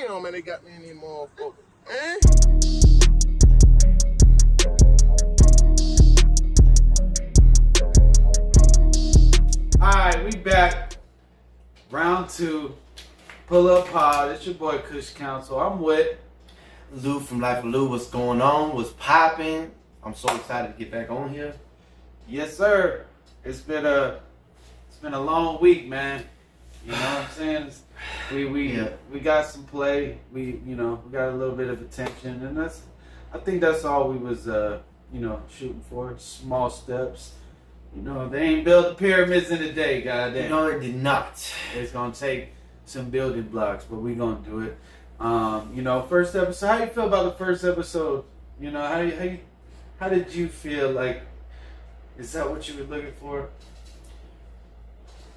Damn, man, they got me in these motherfuckers. Eh? Alright, we back. Round 2. Pull up pod. It's your boy Kush Council. I'm with Lou from Life of Lou. What's going on? What's popping? I'm so excited to get back on here. Yes sir. It's been a long week, man. You know what I'm saying? We got some play. We got a little bit of attention, and I think that's all we was shooting for. Small steps. They ain't built the pyramids in a day, goddamn. No, it did not. It's gonna take some building blocks, but we gonna do it. First episode. How you feel about the first episode? How did you feel? Like, is that what you were looking for?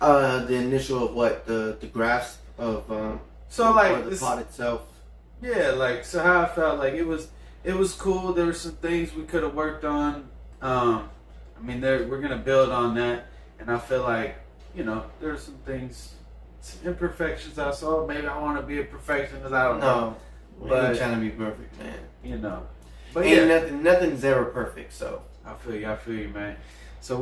The initial of what the grasp of the plot itself. Yeah, like, so how I felt like it was cool. There were some things we could have worked on. We're gonna build on that, and I feel like there's some things, some imperfections I saw. Maybe I want to be a perfectionist. I don't know. But ain't trying to be perfect, man. But nothing's ever perfect. So I feel you, man. So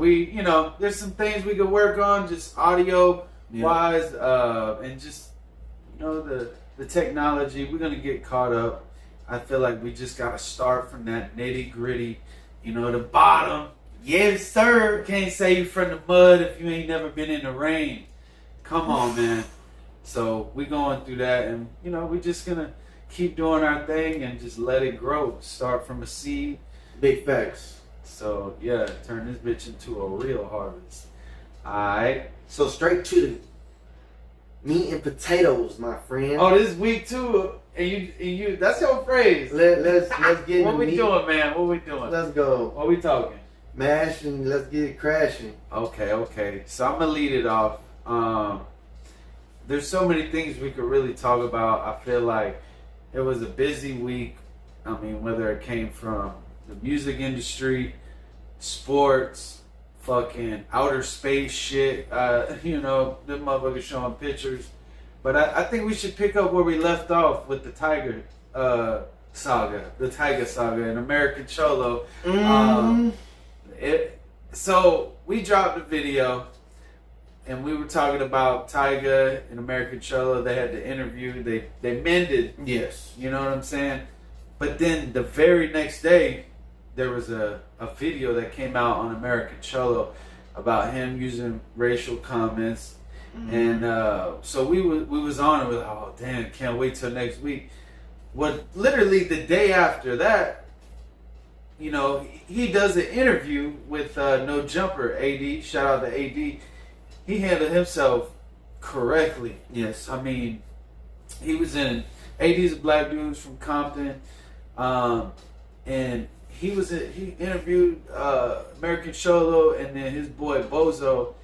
there's some things we could work on, just audio wise, and just the technology. We're gonna get caught up. I feel like we just gotta start from that nitty gritty, the bottom. Yes, sir. Can't say you from the mud if you ain't never been in the rain. Come on, man. So we going through that, and we just gonna keep doing our thing and just let it grow. Start from a seed. Big facts. So yeah, turn this bitch into a real harvest. Alright. So straight to the meat and potatoes, my friend. Oh, this is week 2, and you that's your phrase. Let's get What we doing, man? What we doing? Let's go. What we talking? Mash and let's get it crashing. Okay. So I'm gonna lead it off. There's so many things we could really talk about. I feel like it was a busy week. Whether it came from the music industry, sports, fucking outer space shit, them motherfuckers showing pictures. But I think we should pick up where we left off with the Tiger saga, and American Cholo. So we dropped a video, and we were talking about Tyga and American Cholo. They had the interview. They mended. Yes. You know what I'm saying? But then the very next day, there was a video that came out on American Cholo about him using racial comments. And so we was on it with, oh damn, can't wait till next week. What literally the day after that, he does an interview with No Jumper AD. Shout out to AD. He handled himself correctly. Yes. He was in AD's a black dude from Compton, and he interviewed American Cholo and then his boy Bozo.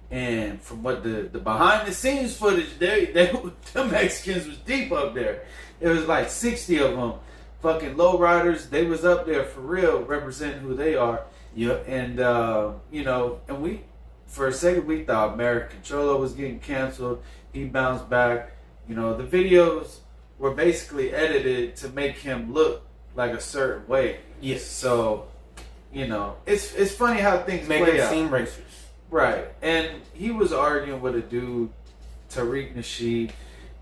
And from what the behind the scenes footage, the Mexicans was deep up there. It was like 60 of them, fucking lowriders. They was up there for real, representing who they are. Yep. And and we, for a second, we thought American Cholo was getting canceled. He bounced back. The videos were basically edited to make him look like a certain way. Yes. So, it's funny how things make play it out. seem racist. Right. And he was arguing with a dude, Tariq Nasheed.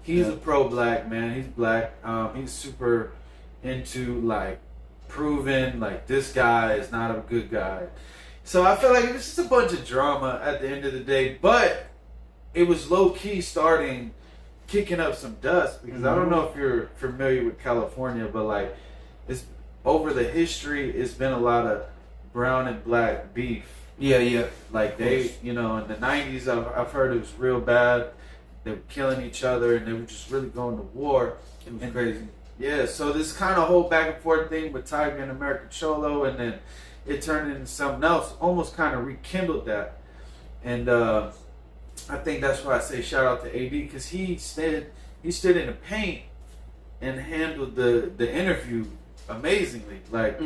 He's a pro-black man. He's black. He's super into like proving like this guy is not a good guy. So I feel like it was just a bunch of drama at the end of the day, but it was low-key kicking up some dust, because I don't know if you're familiar with California, but like it's over the history, it's been a lot of brown and black beef. Yeah. Like they, in the 90s, I've heard it was real bad. They were killing each other, and they were just really going to war. It was crazy. Yeah, so this kind of whole back and forth thing with Tiger and American Cholo, and then it turned into something else, almost kind of rekindled that. And I think that's why I say shout out to AD, because he stood in the paint and handled the interview amazingly. Like,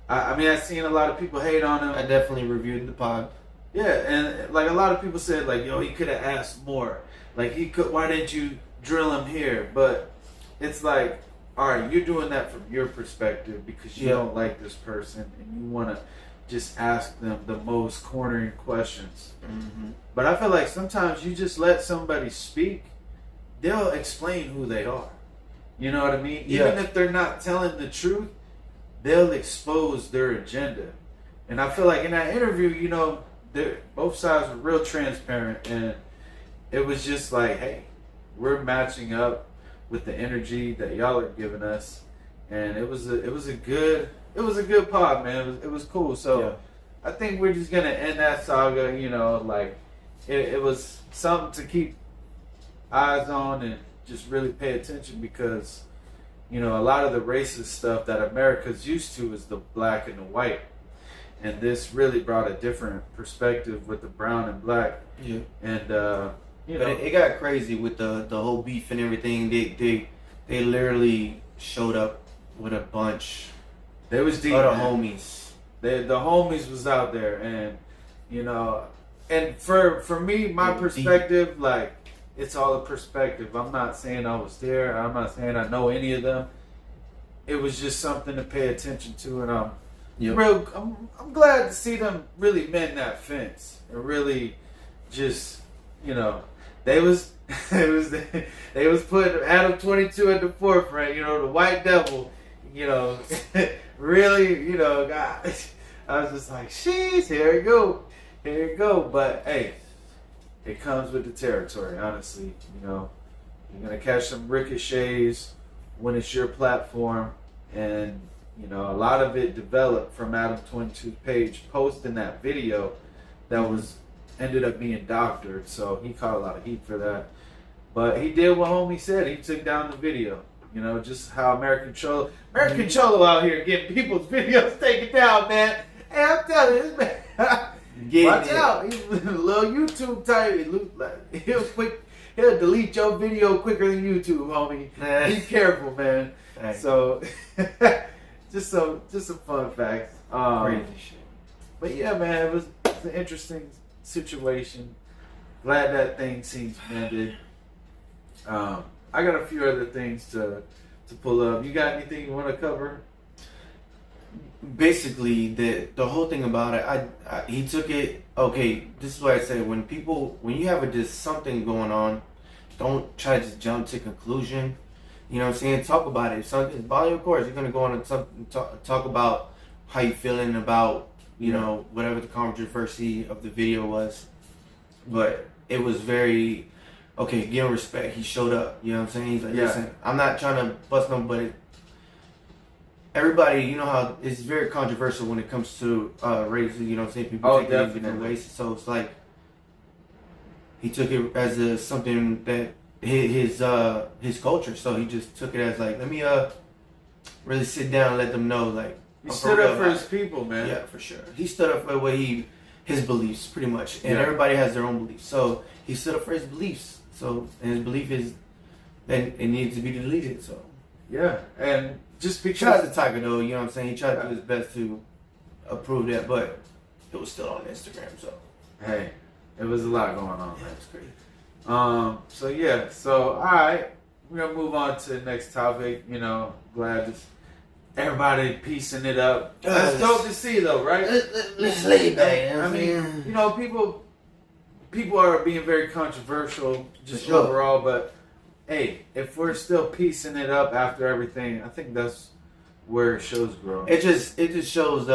I've seen a lot of people hate on him. I definitely reviewed the pod. Yeah, and like a lot of people said, like, yo, he could have asked more. Like, why didn't you drill him here? But it's like, all right, you're doing that from your perspective because you don't like this person and you want to just ask them the most cornering questions. Mm-hmm. But I feel like sometimes you just let somebody speak, they'll explain who they are. You know what I mean? Yeah. Even if they're not telling the truth, they'll expose their agenda. And I feel like in that interview, you know, both sides were real transparent, and it was just like, hey, we're matching up with the energy that y'all are giving us, and it was a good pod, man. It was cool. So I think we're just gonna end that saga. You know, like it was something to keep eyes on and just really pay attention, because you know a lot of the racist stuff that America's used to is the black and the white, and this really brought a different perspective with the brown and black. Yeah. And you know, but it got crazy with the whole beef and everything. They literally showed up with a bunch. They was deep. Of the homies. The homies was out there, and you know, and for me, my perspective, deep. Like, it's all a perspective. I'm not saying I was there. I'm not saying I know any of them. It was just something to pay attention to, and I'm glad to see them really mend that fence and really just, you know, they was putting Adam-22 at the forefront. You know, the white devil. You know, really, you know, God, I was just like, sheesh, here you go. But hey, it comes with the territory, honestly. You know, you're gonna catch some ricochets when it's your platform, and you know, a lot of it developed from Adam-22's page posting that video that was ended up being doctored, so he caught a lot of heat for that. But he did what homie said. He took down the video. You know, just how American Cholo out here getting people's videos taken down, man. Hey, I'm telling you, this man, watch out. He's a little YouTube type. He'll delete your video quicker than YouTube, homie. Be careful, man. Thanks. So, just some fun facts. Crazy shit. But yeah, man, it was an interesting situation. Glad that thing seems mended. I got a few other things to pull up. You got anything you want to cover? Basically, the whole thing about it, he took it. Okay, this is what I say: when you have just something going on, don't try to just jump to conclusion. You know what I'm saying? Talk about it. If something's bothering you, of course, you're gonna go on and talk about how you feeling about, you know, whatever the controversy of the video was. But it was very. Okay, give him respect. He showed up. You know what I'm saying? He's like, listen, I'm not trying to bust nobody. Everybody, you know how it's very controversial when it comes to race. You know what I'm saying? People take it in different ways. So it's like he took it as something that his culture. So he just took it as like, let me really sit down and let them know, like, he stood up for his people, man. Yeah, for sure. He stood up for his beliefs, pretty much, and everybody has their own beliefs. So he stood up for his beliefs. So, and his belief is that it needs to be deleted. So, yeah, and just because shout out to Tiger though, you know what I'm saying? He tried to do his best to approve that, but it was still on Instagram. So, hey, it was a lot going on. Yeah, it's crazy. So all right, we're gonna move on to the next topic. You know, glad everybody piecing it up. That's dope to see, though, right? Let's lay back. I mean, you know, people are being very controversial just overall, but hey, if we're still piecing it up after everything, I think that's where it shows growth. It just shows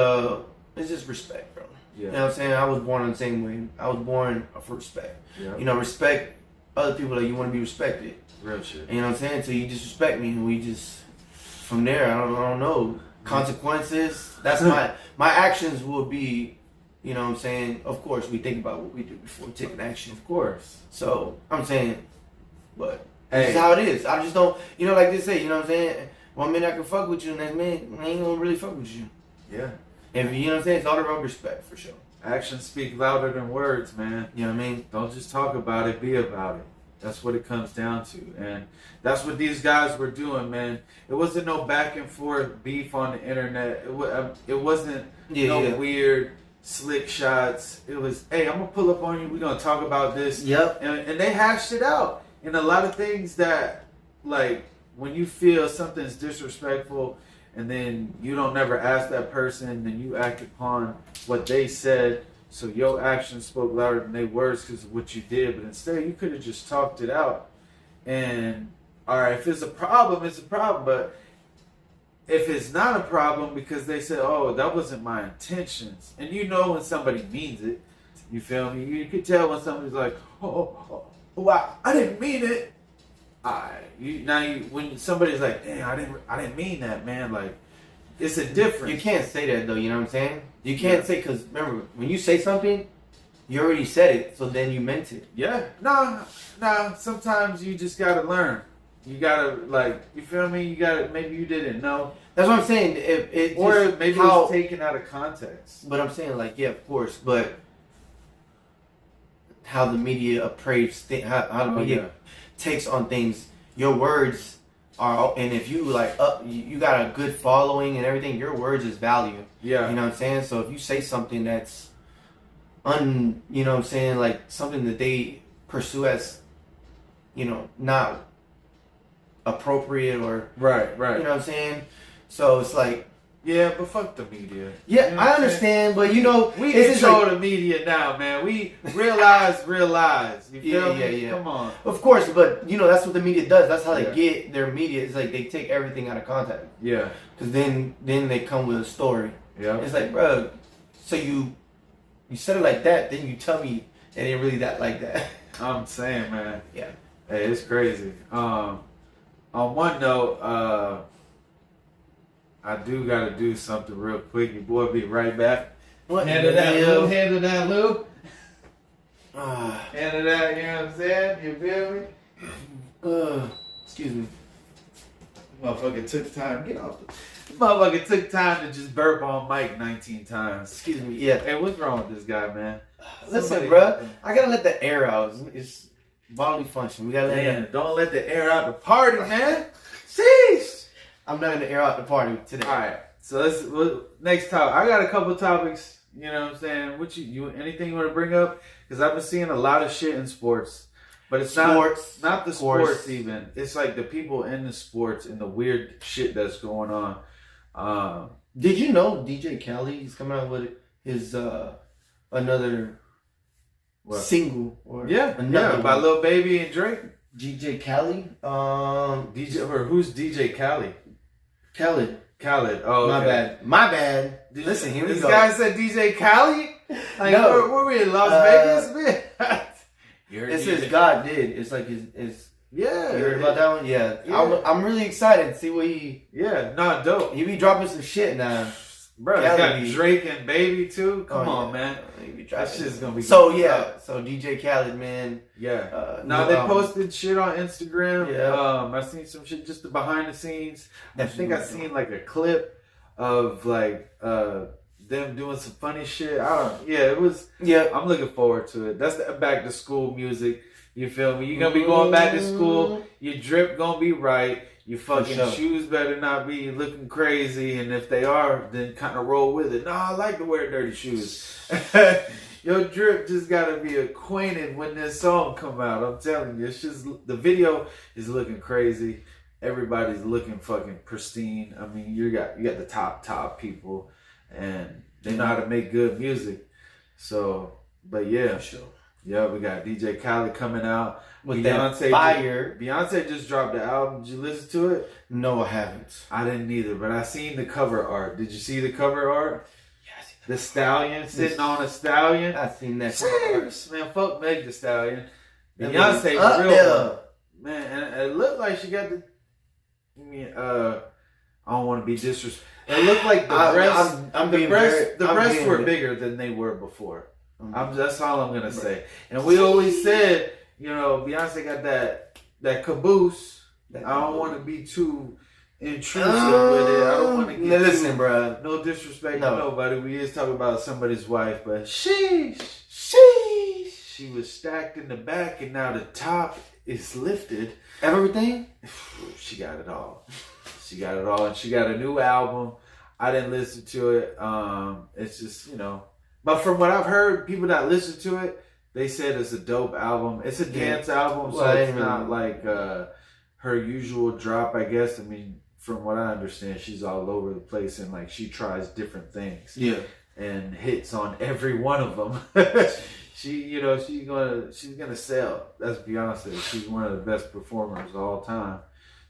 it's just respect, bro. Yeah. You know what I'm saying? I was born in the same way. I was born for respect. Yeah. You know, respect other people that you want to be respected. Real shit. You know what I'm saying? So you just respect me, and we just from there. I don't know consequences. That's my actions will be. You know what I'm saying? Of course, we think about what we do before we take an action. Of course. So, I'm saying, but this is how it is. I just don't, you know, like they say, you know what I'm saying? One minute I can fuck with you, and next minute I ain't gonna really fuck with you. Yeah. And you know what I'm saying? It's all about respect, for sure. Actions speak louder than words, man. You know what I mean? Don't just talk about it, be about it. That's what it comes down to. And that's what these guys were doing, man. It wasn't no back and forth beef on the internet. It wasn't weird slick shots. It was, hey, I'm gonna pull up on you. We're gonna talk about this. Yep. And they hashed it out. And a lot of things that, like, when you feel something's disrespectful, and then you don't never ask that person, then you act upon what they said. So your actions spoke louder than their words because of what you did. But instead, you could have just talked it out. And all right, if it's a problem, it's a problem. But if it's not a problem because they said, "Oh, that wasn't my intentions," and you know when somebody means it, you feel me? You can tell when somebody's like, I didn't mean it." When somebody's like, "Damn, I didn't mean that, man." Like, it's a difference. You can't say that though. You know what I'm saying? You can't say, because remember, when you say something, you already said it, so then you meant it. Yeah. Nah. Sometimes you just gotta learn. You gotta, like, you feel me? You gotta, maybe you didn't know. That's what I'm saying. Or maybe it was taken out of context. But I'm saying, like, yeah, of course, but how the media appraise, how the media takes on things, your words are, and if you like you got a good following and everything, your words is value. Yeah. You know what I'm saying? So if you say something that's you know what I'm saying, like something that they pursue as, you know, not appropriate or right. You know what I'm saying? So it's like, yeah, but fuck the media. Yeah, you know I understand, but you know, we control the media now, man. We realize. You feel me? Yeah. Come on. Of course, but you know that's what the media does. That's how they get their media. It's like they take everything out of context. Yeah. Because then they come with a story. Yeah. It's like, bro, so you said it like that, then you tell me it ain't really that like that. I'm saying, man. Yeah. Hey, it's crazy. On one note, I do gotta do something real quick. Your boy be right back. What? Handle that, Lou. Handle that, Lou. Uh, Handle that, you know what I'm saying? You feel me? Excuse me. Motherfucker took time. Get off the... Motherfucker took time to just burp on mic 19 times. Excuse me. Yeah. Hey, what's wrong with this guy, man? Listen, bro. I gotta let the air out. It's bodily function. We gotta let it. Don't let the air out the party, man. Sheesh. I'm not gonna air out the party today. All right. So next topic. I got a couple topics. You know what I'm saying? What you anything you want to bring up? Because I've been seeing a lot of shit in sports, but it's not the sports even. It's like the people in the sports and the weird shit that's going on. Did you know DJ Khaled is coming out with his another single? Or another by Lil Baby and Drake. DJ Khaled, who's DJ Khaled? Khaled. Oh, okay. My bad. Listen, here we go. This guy said DJ Khaled? Like, no. Were we in Las Vegas, man? It's his God did. It's like his. Yeah. You heard about that one? Yeah. I'm really excited to see what he. Yeah, dope. He be dropping some shit now. Bro, it's got Drake and Baby too. Come on, man. That shit's gonna be so So DJ Khaled, man. Yeah. They posted shit on Instagram. Yeah. I seen some shit just the behind the scenes. I think I seen like a clip of like them doing some funny shit. It was. Yeah. I'm looking forward to it. That's the back to school music. You feel me? You're gonna be going back to school. Your drip gonna be right. Your fucking shoes better not be looking crazy, and if they are, then kind of roll with it. No, I like to wear dirty shoes. Your drip just gotta be acquainted when this song come out. I'm telling you, it's just the video is looking crazy. Everybody's looking fucking pristine. I mean, you got the top people, and they know how to make good music. So, but yeah, yeah, we got DJ Khaled coming out. With Beyonce fire. Beyonce just dropped the album. Did you listen to it? No, I haven't. I didn't either, but I seen the cover art. Did you see the cover art? Yeah, I seen the stallion sitting on a stallion. I seen that. Man, fuck Meg the Stallion. Beyonce real man, and it looked like she got the. I don't want to be disrespectful. It looked like the breasts were bigger than they were before. That's all I'm gonna say. And we always said, you know, Beyonce got that caboose. I don't want to be too intrusive with it. I don't want to get listen, bro. No disrespect to nobody. We is talking about somebody's wife, but she was stacked in the back, and now the top is lifted. Everything. She got it all. She got it all, and she got a new album. I didn't listen to it. It's just, you know. But from what I've heard, people that listen to it, they said it's a dope album. It's a dance album, so it's not like her usual drop, I guess. I mean, from what I understand, she's all over the place and like she tries different things. Yeah. And hits on every one of them. She's gonna sell. That's Beyonce. She's one of the best performers of all time.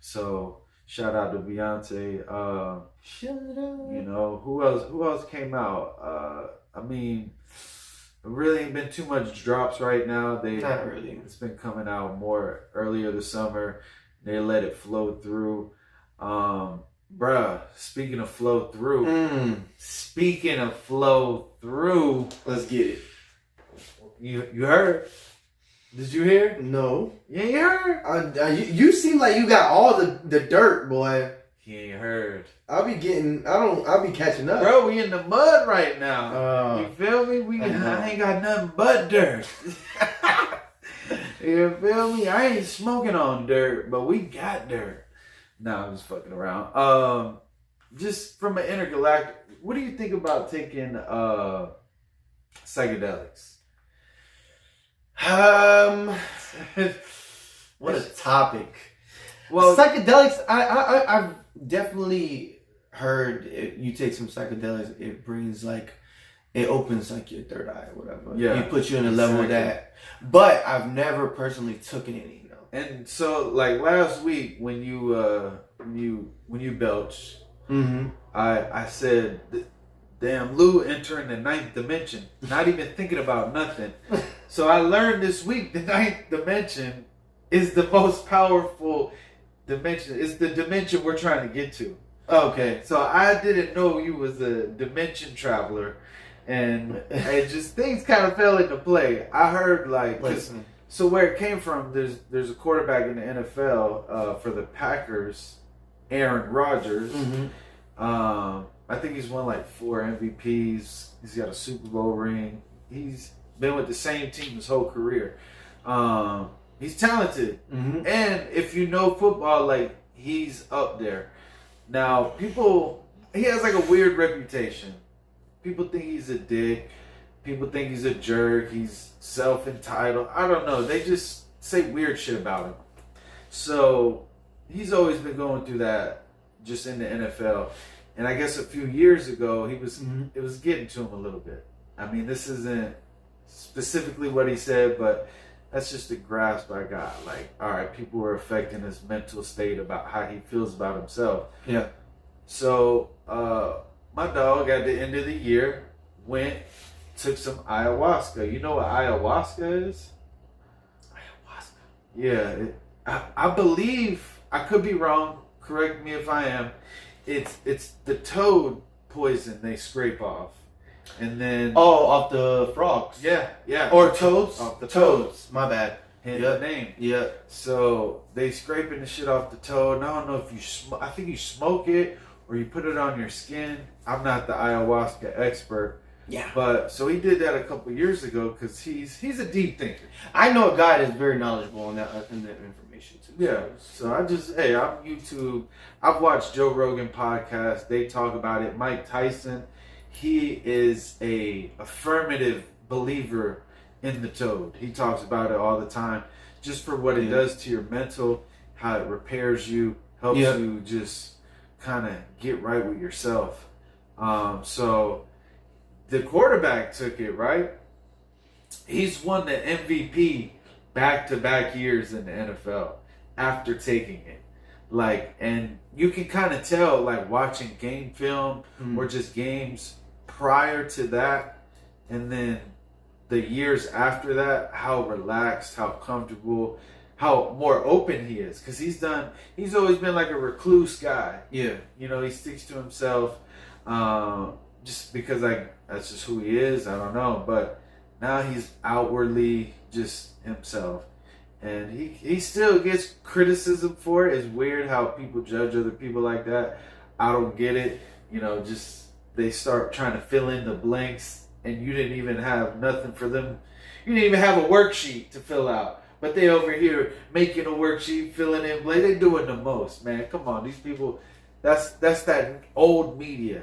So shout out to Beyonce. You know, who else came out? I mean, really ain't been too much drops right now. Not really. It's been coming out more earlier this summer. They let it flow through. Bruh, speaking of flow through. Let's get it. You heard? Did you hear? No. You ain't heard? You seem like you got all the dirt, boy. He ain't heard. I'll be catching up. Bro, we in the mud right now. You feel me? I ain't got nothing but dirt. You feel me? I ain't smoking on dirt, but we got dirt. Nah, I'm just fucking around. Just from an intergalactic, what do you think about taking psychedelics? What a topic. Well, psychedelics. I've definitely heard if you take some psychedelics, it brings like, it opens like your third eye or whatever. Yeah, it puts you in a level of that. But I've never personally taken any. And so, like last week when you belched, I said, "Damn, Lou entering the 9th dimension, not even thinking about nothing." So I learned this week the 9th dimension is the most powerful dimension. It's the dimension we're trying to get to. Okay. So I didn't know you was a dimension traveler, and it just things kind of fell into play. I heard like. Listen. So where it came from, there's a quarterback in the NFL for the Packers, Aaron Rodgers. I think he's won like 4 MVPs. He's got a Super Bowl ring. He's been with the same team his whole career. He's talented, and if you know football, like he's up there. Now he has like a weird reputation. People think he's a dick. People think he's a jerk. He's self-entitled. I don't know. They just say weird shit about him. So he's always been going through that just in the NFL. And I guess a few years ago, it was getting to him a little bit. I mean, this isn't specifically what he said, but that's just the grasp I got. Like, all right, people were affecting his mental state about how he feels about himself. Yeah. So my dog at the end of the year took some ayahuasca. You know what ayahuasca is? Ayahuasca. Yeah. I believe, I could be wrong. Correct me if I am. It's the toad poison they scrape off. And then... Oh, off the frogs. Yeah. Or toads? Off the toads. My bad. Hit the name. Yeah. So they scraping the shit off the toad. And I don't know if I think you smoke it or you put it on your skin. I'm not the ayahuasca expert. Yeah. But so he did that a couple years ago because he's a deep thinker. I know a guy that's very knowledgeable in that information too. Yeah. So I'm YouTube. I've watched Joe Rogan podcast. They talk about it. Mike Tyson, he is a affirmative believer in the toad. He talks about it all the time, just for what it does to your mental, how it repairs you, helps you just kind of get right with yourself. So the quarterback took it, right? He's won the MVP back-to-back years in the NFL after taking it. Like, and you can kind of tell, like, watching game film or just games prior to that, and then the years after that, how relaxed, how comfortable, how more open he is. Because he's always been like a recluse guy. Yeah. You know, he sticks to himself just because, like, that's just who he is. I don't know. But now he's outwardly just himself. And he still gets criticism for it. It's weird how people judge other people like that. I don't get it. You know, just they start trying to fill in the blanks, and you didn't even have nothing for them. You didn't even have a worksheet to fill out. But they over here making a worksheet, filling in blanks. They doing the most, man. Come on, these people. That's that old media,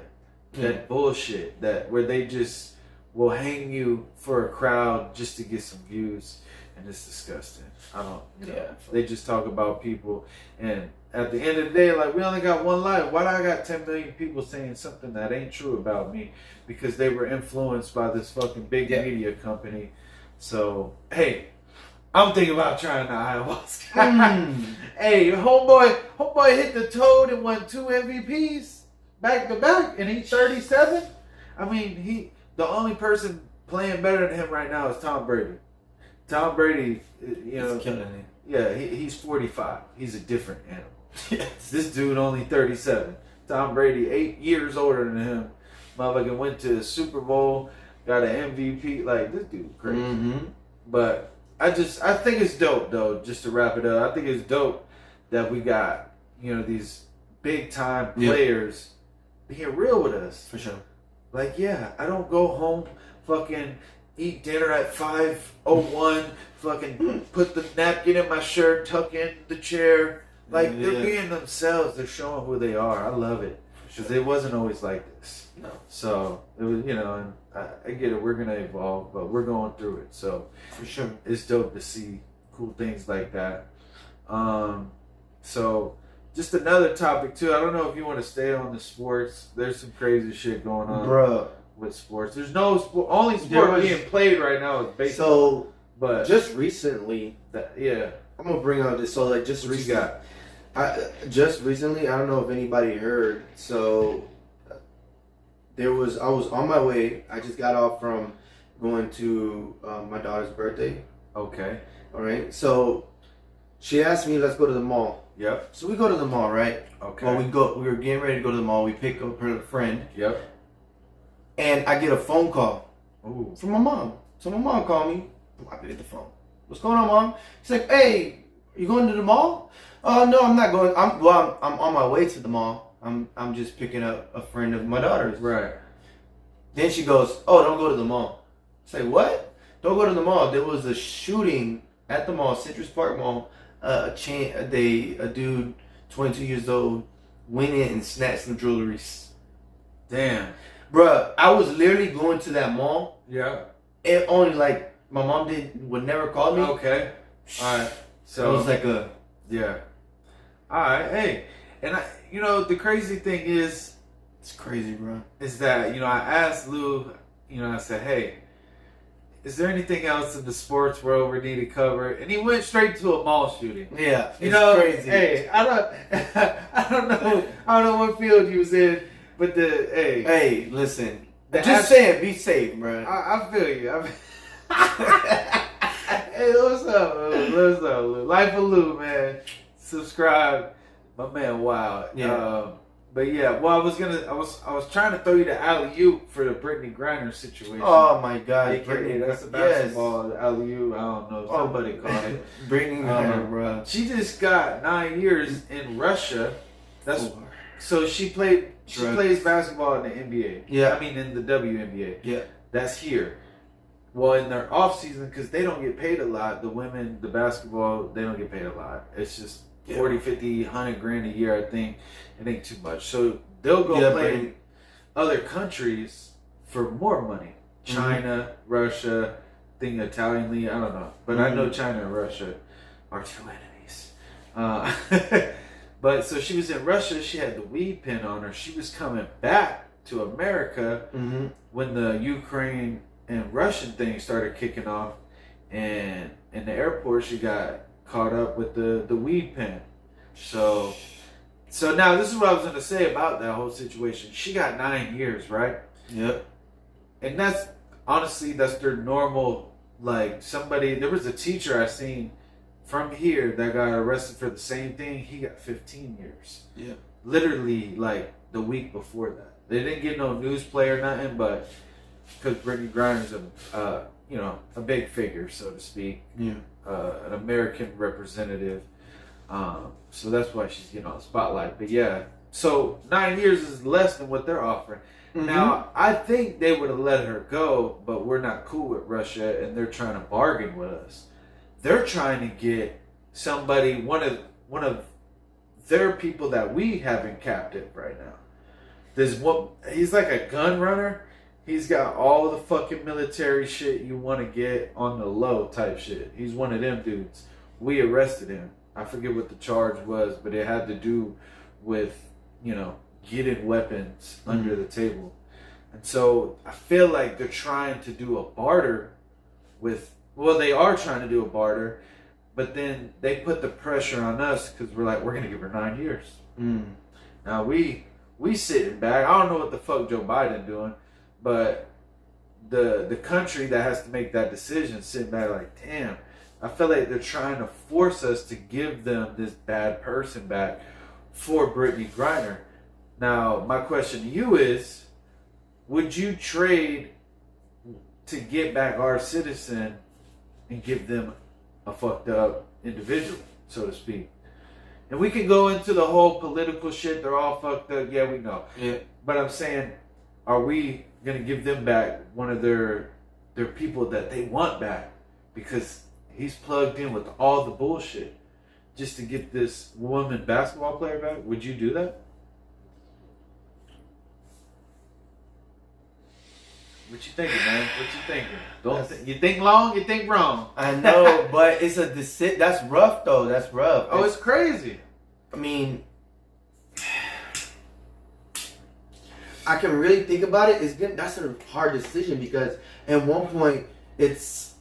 that bullshit, that where they just will hang you for a crowd just to get some views. and it's disgusting. I don't, Yeah. they just talk about people, and at the end of the day, like, we only got one life. Why do I got 10 million people saying something that ain't true about me? Because they were influenced by this fucking big media company. So, hey, I'm thinking about trying the ayahuasca. Hey, homeboy hit the toad and won 2 MVPs back to back, and he's 37. I mean, the only person playing better than him right now is Tom Brady. Tom Brady, He's killing it. Yeah, he's 45. He's a different animal. Yes. This dude only 37. Tom Brady, 8 years older than him. Motherfucker went to the Super Bowl, got an MVP. Like, this dude crazy. Mm-hmm. But I think it's dope, though, just to wrap it up. I think it's dope that we got, these big time players being real with us. For sure. Like, yeah, I don't go home, fucking eat dinner at 5:01, fucking put the napkin in my shirt, tuck in the chair. Like, they're being themselves. They're showing who they are. I love it. Because it wasn't always like this. No. So, it was, and I get it. We're going to evolve, but we're going through it. So, For sure. it's dope to see cool things like that. So, just another topic, too. I don't know if you want to stay on the sports. There's some crazy shit going on. Bruh. With sports. There's no sport. Only sport being played right now is baseball. So, but just recently, I'm gonna bring out this. So, like, just what recently, you got? just recently, I don't know if anybody heard. So, I was on my way. I just got off from going to my daughter's birthday. Okay. All right. So, she asked me, let's go to the mall. Yep. So we go to the mall, right? Okay. Well, we were getting ready to go to the mall. We pick up her friend. Yep. And I get a phone call. Ooh. From my mom. So my mom called me. I pick up the phone. What's going on, Mom? She's like, hey, you going to the mall? No, I'm not going. I'm on my way to the mall. I'm just picking up a friend of my daughter's. Right. Then she goes, oh, don't go to the mall. Say, what? Don't go to the mall. There was a shooting at the mall, Citrus Park Mall. A dude, 22 years old, went in and snatched some jewelry. Damn. Bruh, I was literally going to that mall. Yeah. And only like my mom would never call me. Okay. All right. So it was like yeah. All right. Hey, and the crazy thing is, it's crazy, bro. Is that I asked Lou, I said, hey, is there anything else in the sports world we need to cover? And he went straight to a mall shooting. Yeah, it's crazy. Hey, I don't know what field he was in. But hey, listen. Just saying, be safe, bro. I feel you. Hey, what's up, Lou? What's up, Lou? Life of Lou, man. Subscribe, my man. Wow. Yeah. But yeah, well, I was trying to throw you the alley-oop for the Brittany Griner situation. Oh my God, AKA, that's a basketball the alley-oop. I don't know. Somebody called it. Brittany Griner, bro. She just got 9 years in Russia. So she plays basketball in the NBA. Yeah. I mean, in the WNBA. Yeah. That's here. Well, in their off season, because they don't get paid a lot, the women, the basketball, they don't get paid a lot. It's just 40, 50, 100 grand a year, I think. It ain't too much. So they'll go play in other countries for more money. China, Russia, Italian league, I don't know. But I know China and Russia are two enemies. But so she was in Russia. She had the weed pin on her. She was coming back to America when the Ukraine and Russian thing started kicking off. And in the airport, she got caught up with the weed pin. So now this is what I was going to say about that whole situation. She got 9 years, right? Yep. And that's, honestly, that's their normal, like, there was a teacher I seen from here that got arrested for the same thing. He got 15 years. Yeah. Literally, like, the week before that. They didn't get no news play or nothing, but because Brittany Griner's a big figure, so to speak. Yeah. An American representative. So that's why she's getting on the spotlight. But yeah, so 9 years is less than what they're offering. Now, I think they would have let her go, but we're not cool with Russia, and they're trying to bargain with us. They're trying to get somebody, one of their people that we have in captive right now. He's like a gun runner, He's got all the fucking military shit you want to get on the low type shit. He's one of them dudes. We arrested him. I forget what the charge was, but it had to do with, getting weapons under the table. And so I feel like they're trying to do a barter they are trying to do a barter, but then they put the pressure on us because we're like, we're going to give her 9 years. Now we sitting back. I don't know what the fuck Joe Biden doing, but the country that has to make that decision sitting back like, damn, I feel like they're trying to force us to give them this bad person back for Brittany Griner. Now, my question to you is, would you trade to get back our citizen and give them a fucked up individual, so to speak? And we can go into the whole political shit. They're all fucked up. Yeah, we know. Yeah. But I'm saying, are we going to give them back one of their people that they want back? Because he's plugged in with all the bullshit just to get this woman basketball player back. Would you do that? What you thinking, man? What you thinking? You think long, you think wrong. I know, but it's that's rough though. That's rough. Oh, it's crazy. I mean, I can really think about it. That's a hard decision because at one point it's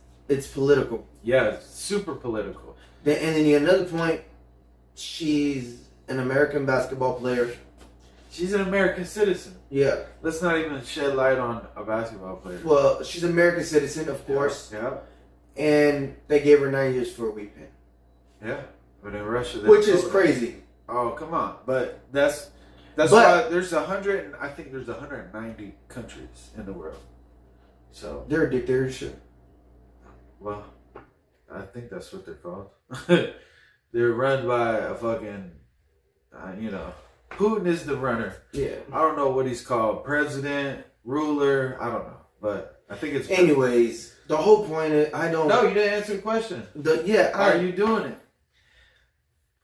political. Yeah, it's super political. And then another point, she's an American basketball player. She's an American citizen. Yeah. Let's not even shed light on a basketball player. Well, she's an American citizen, of course. Yeah. And they gave her 9 years for a week pen. Yeah. But in Russia, which is crazy. Oh, come on. But that's why there's 190 countries in the world. So they're a dictatorship. Well, I think that's what they're called. They're run by a fucking, Putin is the runner. Yeah. I don't know what he's called. President, ruler, I don't know. But I think it's... Anyways, the whole point is, No, you didn't answer the question. Are you doing it?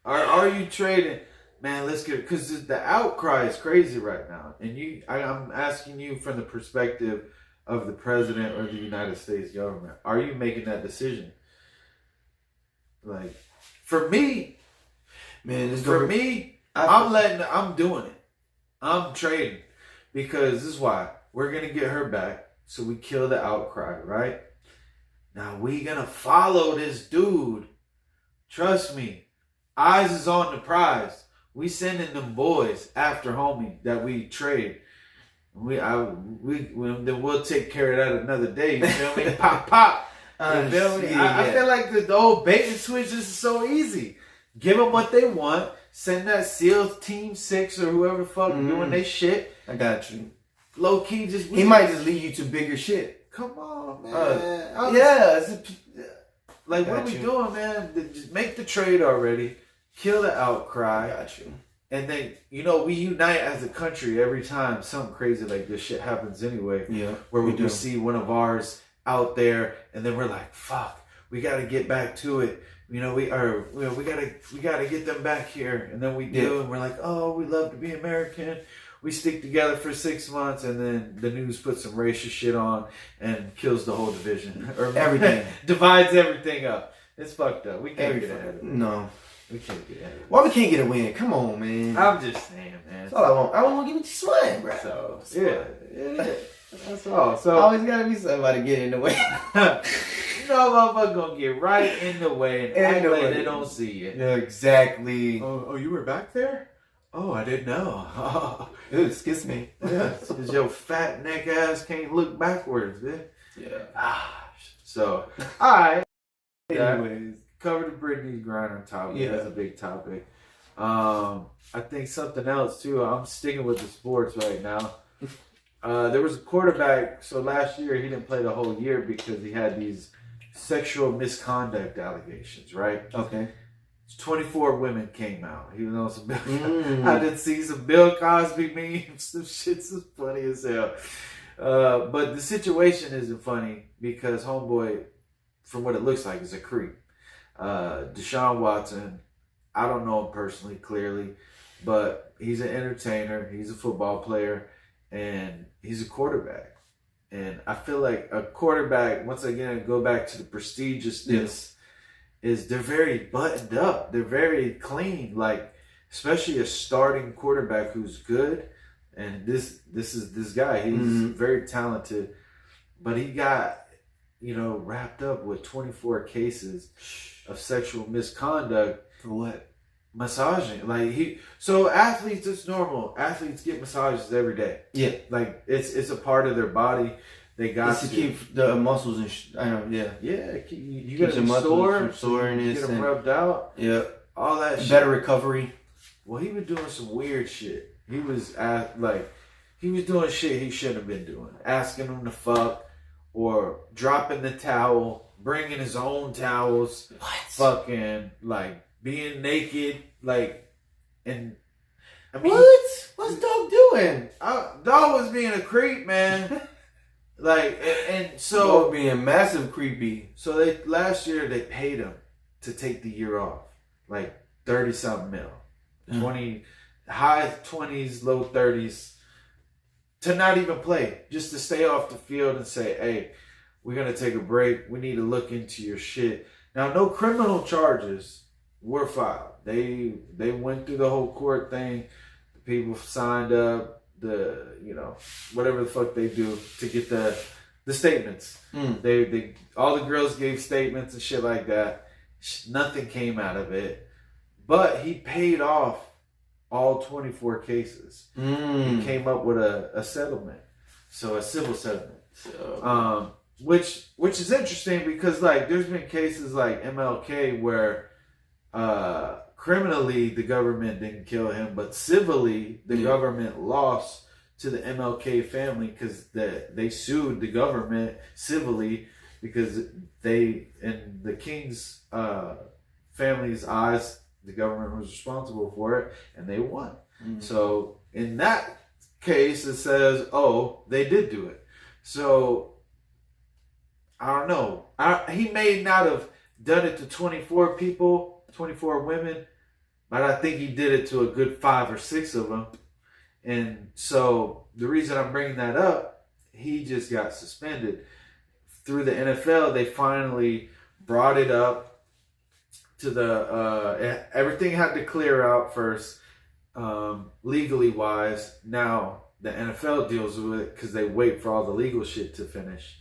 Are you trading? Man, let's get... Because the outcry is crazy right now. And I'm asking you from the perspective of the president or the United States government. Are you making that decision? Like, for me... Man, I'm doing it. I'm trading. Because this is why. We're going to get her back. So we kill the outcry, right? Now we going to follow this dude. Trust me. Eyes is on the prize. We sending them boys after homie that we trade. Then we'll take care of that another day. You feel me? Pop. You feel me? I feel like the whole bait and switch is so easy. Give them what they want. Send that SEAL Team 6 or whoever the fuck doing they shit. I got you. Low key, he might just lead you to bigger shit. Come on, man. Like, what are we doing, man? Just make the trade already. Kill the outcry. I got you. And then, we unite as a country every time something crazy like this shit happens anyway. Yeah. Where we see one of ours out there and then we're like, fuck, we got to get back to it. We gotta get them back here. And then we do, and we're like, oh, we love to be American. We stick together for 6 months, and then the news puts some racist shit on and kills the whole division. Or everything. Divides everything up. It's fucked up. We can't get ahead of it. No. We can't get ahead of it. Why we can't get a win? Come on, man. I'm just saying, man. That's all I want. I want to give it to Swag, bro. So, yeah. That's all. So always gotta be somebody get in the way. Motherfucker gonna get right in the way and act like they don't see you. Yeah, exactly. Oh, you were back there? Oh, I didn't know. Excuse me. Yeah, because your fat neck ass can't look backwards, man. Yeah. So, alright. Anyways. Cover the Brittany Griner topic. Yeah. That's a big topic. I think something else, too. I'm sticking with the sports right now. There was a quarterback, so last year he didn't play the whole year because he had these sexual misconduct allegations, right? Okay. 24 women came out. He was on some Bill I did see some Bill Cosby memes. Some shit's as funny as hell. But the situation isn't funny because homeboy, from what it looks like, is a creep. Deshaun Watson, I don't know him personally, clearly, but he's an entertainer. He's a football player. And he's a quarterback. And I feel like a quarterback, once again, go back to the prestigiousness, is they're very buttoned up. They're very clean. Like, especially a starting quarterback who's good. And this is this guy. He's very talented. But he got, wrapped up with 24 cases of sexual misconduct. For what? Massaging. So athletes, it's normal. Athletes get massages every day. Yeah. Like, it's a part of their body. They got to keep the muscles and I know, yeah. Yeah, you get them soreness, get them rubbed out. Yeah. All that shit. Better recovery. Well, he was doing some weird shit. He was doing shit he shouldn't have been doing. Asking them to fuck, or dropping the towel, bringing his own towels. What? Fucking, being naked, and I mean, what? What's Dog doing? Dog was being a creep, man. And so Dog being massive creepy. So last year they paid him to take the year off, 30-something mil, 20, high 20s, low 30s, to not even play, just to stay off the field and say, hey, we're gonna take a break. We need to look into your shit. Now, no criminal charges were filed. They went through the whole court thing. The people signed up, whatever the fuck they do to get the statements. They all the girls gave statements and shit like that. Nothing came out of it. But he paid off all 24 cases. He came up with a settlement. So a civil settlement. So which is interesting because there's been cases like MLK where criminally the government didn't kill him, but civilly the government lost to the MLK family because they sued the government civilly because they, in the king's family's eyes, the government was responsible for it, and they won. So in that case, it says, oh, they did do it. So I don't know. He may not have done it to 24 people, 24 women, but I think he did it to a good 5 or 6 of them. And so the reason I'm bringing that up, he just got suspended. Through the NFL, they finally brought it up to everything had to clear out first, legally wise. Now the NFL deals with it because they wait for all the legal shit to finish.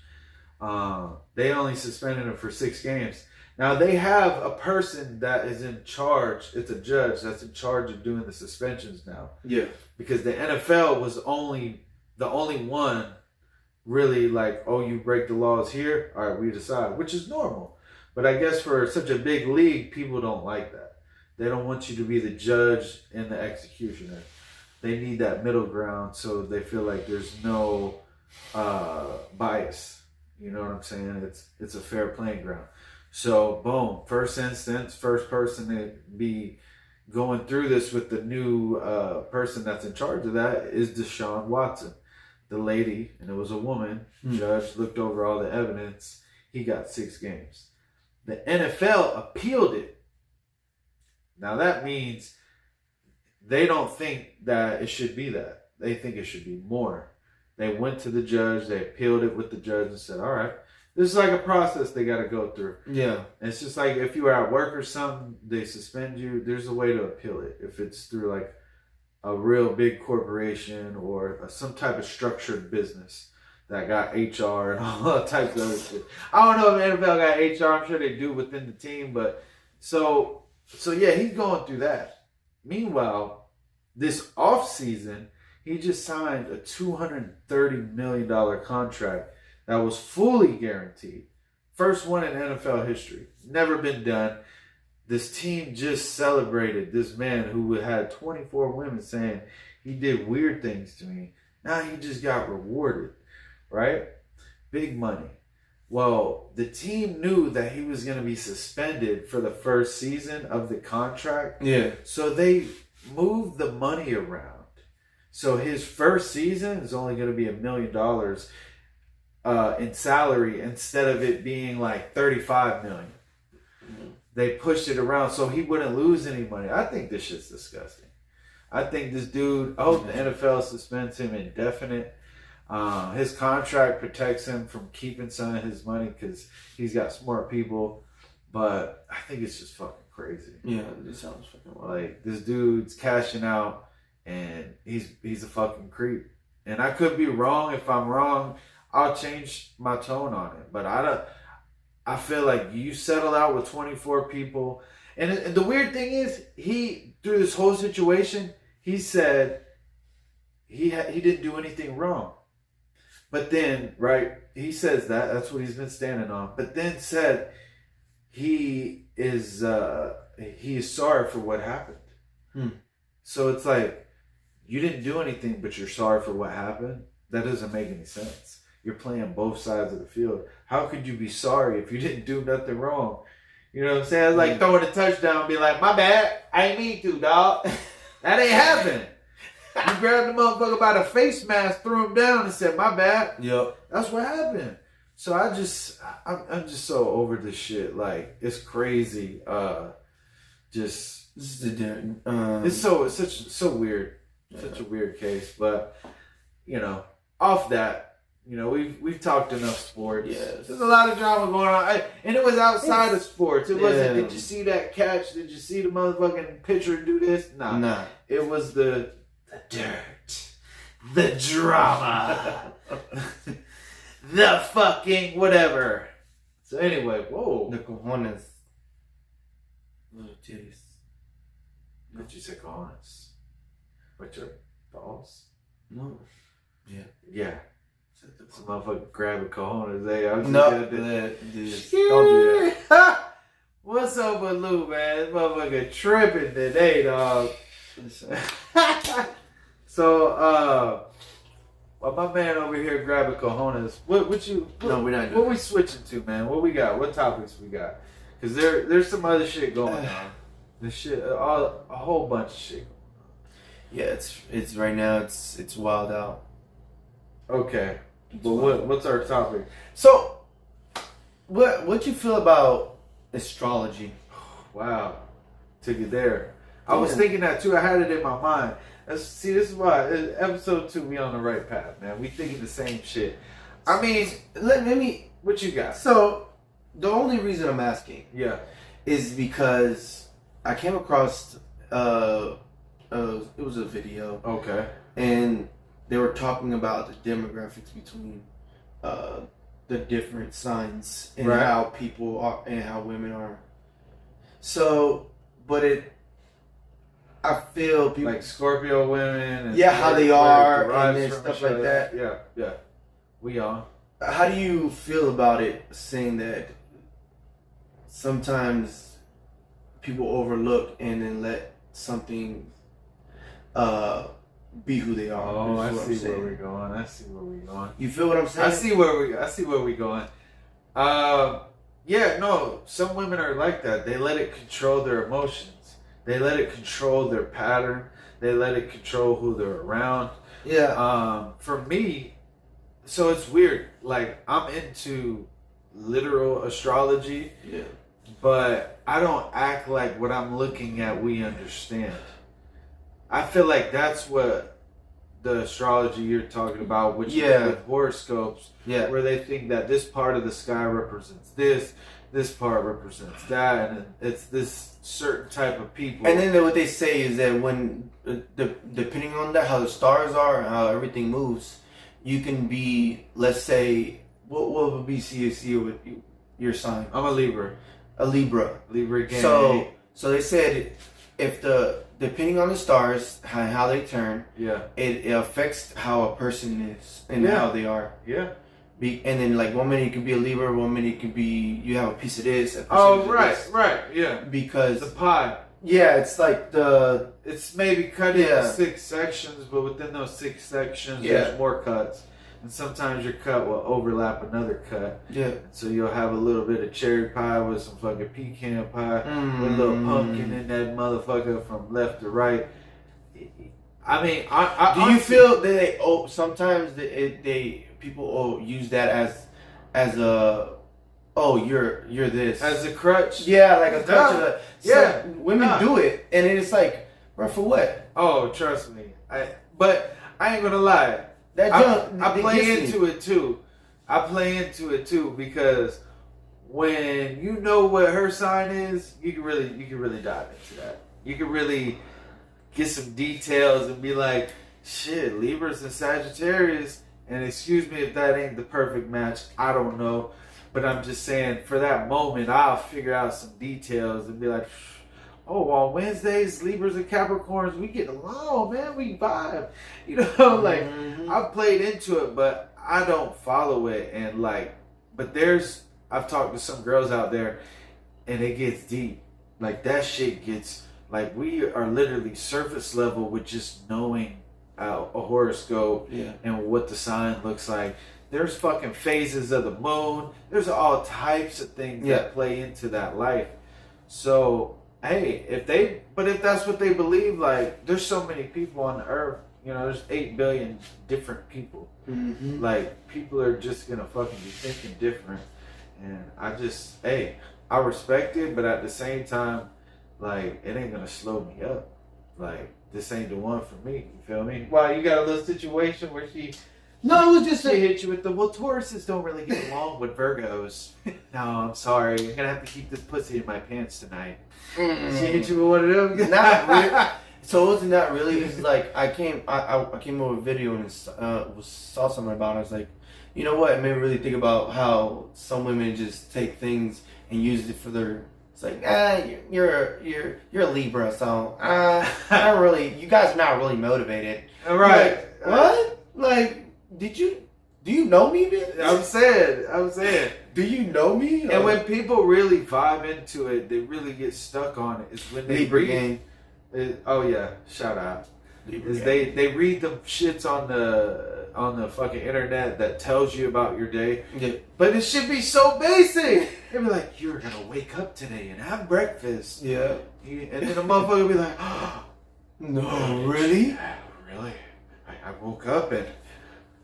They only suspended him for 6 games. Now they have a person that is in charge. It's a judge that's in charge of doing the suspensions now. Yeah. Because the NFL was the only one really you break the laws here. All right, we decide, which is normal. But I guess for such a big league, people don't like that. They don't want you to be the judge and the executioner. They need that middle ground so they feel like there's no bias. You know what I'm saying? It's a fair playing ground. So, boom, first instance, first person to be going through this with the new person that's in charge of that is Deshaun Watson. The lady, and it was a woman, judge looked over all the evidence. He got 6 games. The NFL appealed it. Now that means they don't think that it should be that. They think it should be more. They went to the judge, they appealed it with the judge and said, all right, this is like a process they got to go through. Yeah. And it's just like if you were at work or something, they suspend you, there's a way to appeal it. If it's through a real big corporation or some type of structured business that got HR and all that types of other shit. I don't know if NFL got HR. I'm sure they do within the team. But so yeah, he's going through that. Meanwhile, this offseason, he just signed a $230 million contract that was fully guaranteed. First one in NFL history. Never been done. This team just celebrated this man who had 24 women saying he did weird things to me. Now he just got rewarded, right? Big money. Well, the team knew that he was going to be suspended for the first season of the contract. Yeah. So they moved the money around. So his first season is only going to be $1 million in salary instead of it being $35 million. They pushed it around so he wouldn't lose any money. I think this shit's disgusting. I think this dude, I hope the NFL suspends him indefinite. His contract protects him from keeping some of his money because he's got smart people. But I think it's just fucking crazy. Yeah, it sounds fucking wild. Like, this dude's cashing out, and he's a fucking creep. And I could be wrong. If I'm wrong, I'll change my tone on it. But I feel like you settle out with 24 people. And the weird thing is, through this whole situation, he said he didn't do anything wrong. But then, right, he says that's what he's been standing on. But then said he is sorry for what happened. So it's like, you didn't do anything, but you're sorry for what happened. That doesn't make any sense. You're playing both sides of the field. How could you be sorry if you didn't do nothing wrong? You know what I'm saying? It's like throwing a touchdown and be like, my bad, I ain't mean to, dog. That ain't happening. You grabbed the motherfucker by the face mask, threw him down, and said, my bad. Yep. That's what happened. So I'm just so over this shit. Like, it's crazy. It's so weird. Such a weird case. But, off that, we've talked enough sports. Yes. There's a lot of drama going on. And it was outside of sports. It wasn't, did you see that catch? Did you see the motherfucking pitcher do this? Nah. It was the dirt. The drama. The fucking whatever. So anyway, whoa. The cojones. Little titties. But you say cojones. But your balls? No. Yeah. Yeah. Some motherfucker grabbing cojones. Hey, I was don't do that. What's up with Lou, man? This motherfucker tripping today, dog. So, my man over here grabbing cojones. No, we're not doing What we switching to, man? What we got? What topics we got? Because there's some other shit going on. The shit, a whole bunch of shit. Yeah, it's right now. It's wild out. Okay, but what's our topic? So, what you feel about astrology? Wow, took it there. I was thinking that too. I had it in my mind. This is why episode 2 we on the right path, man. We thinking the same shit. I mean, let me. What you got? So, the only reason I'm asking, is because I came across it was a video. Okay. And they were talking about the demographics between the different signs and how people are and how women are. So, I feel people like Scorpio women and how they are and stuff like that. Yeah. We on. How do you feel about it, saying that sometimes people overlook and then let something be who they are? Oh, I see where we're going. You feel what I'm saying? I see where we're going. Some women are like that. They let it control their emotions. They let it control their pattern. They let it control who they're around. Yeah. For me, so it's weird. Like, I'm into literal astrology. Yeah. But I don't act like what I'm looking at we understand. I feel like that's what the astrology you're talking about, which is with horoscopes, where they think that this part of the sky represents this part represents that, and it's this certain type of people. And then what they say is that when, depending on that, how the stars are and how everything moves, you can be, let's say, what would be CSC with your sign? I'm a Libra. A Libra. Libra gang. So they said if depending on the stars, how they turn, it affects how a person is and how they are. Yeah. And then, like, 1 minute you can be a Libra, 1 minute you can be, you have a piece of this. Right, yeah. Because the pie. Yeah, it's like it's maybe cut into 6 sections, but within those 6 sections, there's more cuts. And sometimes your cut will overlap another cut. Yeah. So you'll have a little bit of cherry pie with some fucking pecan pie, with a little pumpkin in that motherfucker from left to right. I mean, do you feel that sometimes people use that as a you're this as a crutch? Yeah, like a crutch. Women do it, and it's like, bro, for what? Oh, trust me. But I ain't gonna lie. I play into it too. I play into it too because when you know what her sign is, you can really dive into that. You can really get some details and be like, shit, Libras and Sagittarius. And excuse me if that ain't the perfect match. I don't know. But I'm just saying, for that moment, I'll figure out some details and be like, oh, on Wednesdays, Libras and Capricorns, we get along, man. We vibe. You know, like, I've played into it, but I don't follow it. And, like, but I've talked to some girls out there, and it gets deep. Like, that shit gets, like, we are literally surface level with just knowing a horoscope and what the sign looks like. There's fucking phases of the moon. There's all types of things that play into that life. So, hey, if that's what they believe, like, there's so many people on the earth. You know, there's 8 billion different people. Like, people are just gonna fucking be thinking different. And I respect it, but at the same time, like, it ain't gonna slow me up. Like, this ain't the one for me. You feel me? Well, you got a little situation where she hit you with the, well, Tauruses don't really get along with Virgos. No, I'm sorry. I'm gonna have to keep this pussy in my pants tonight. She hit you with one of them? Not really. So it wasn't that really. It's like I came over with a video and saw something about it. I was like, you know what? It made me really think about how some women just take things and use it for their. It's like, you're a Libra, so not really. You guys are not really motivated, right? Like, what? Like, do you know me, bitch? I'm saying. Do you know me? And when people really vibe into it, they really get stuck on it. Is when they read. Oh yeah, shout out. Is they read the shits on the fucking internet that tells you about your day. Yeah. But it should be so basic. They'd be like, you're gonna wake up today and have breakfast. Yeah. And then the motherfucker will be like, oh, no, really? Yeah, really? I woke up and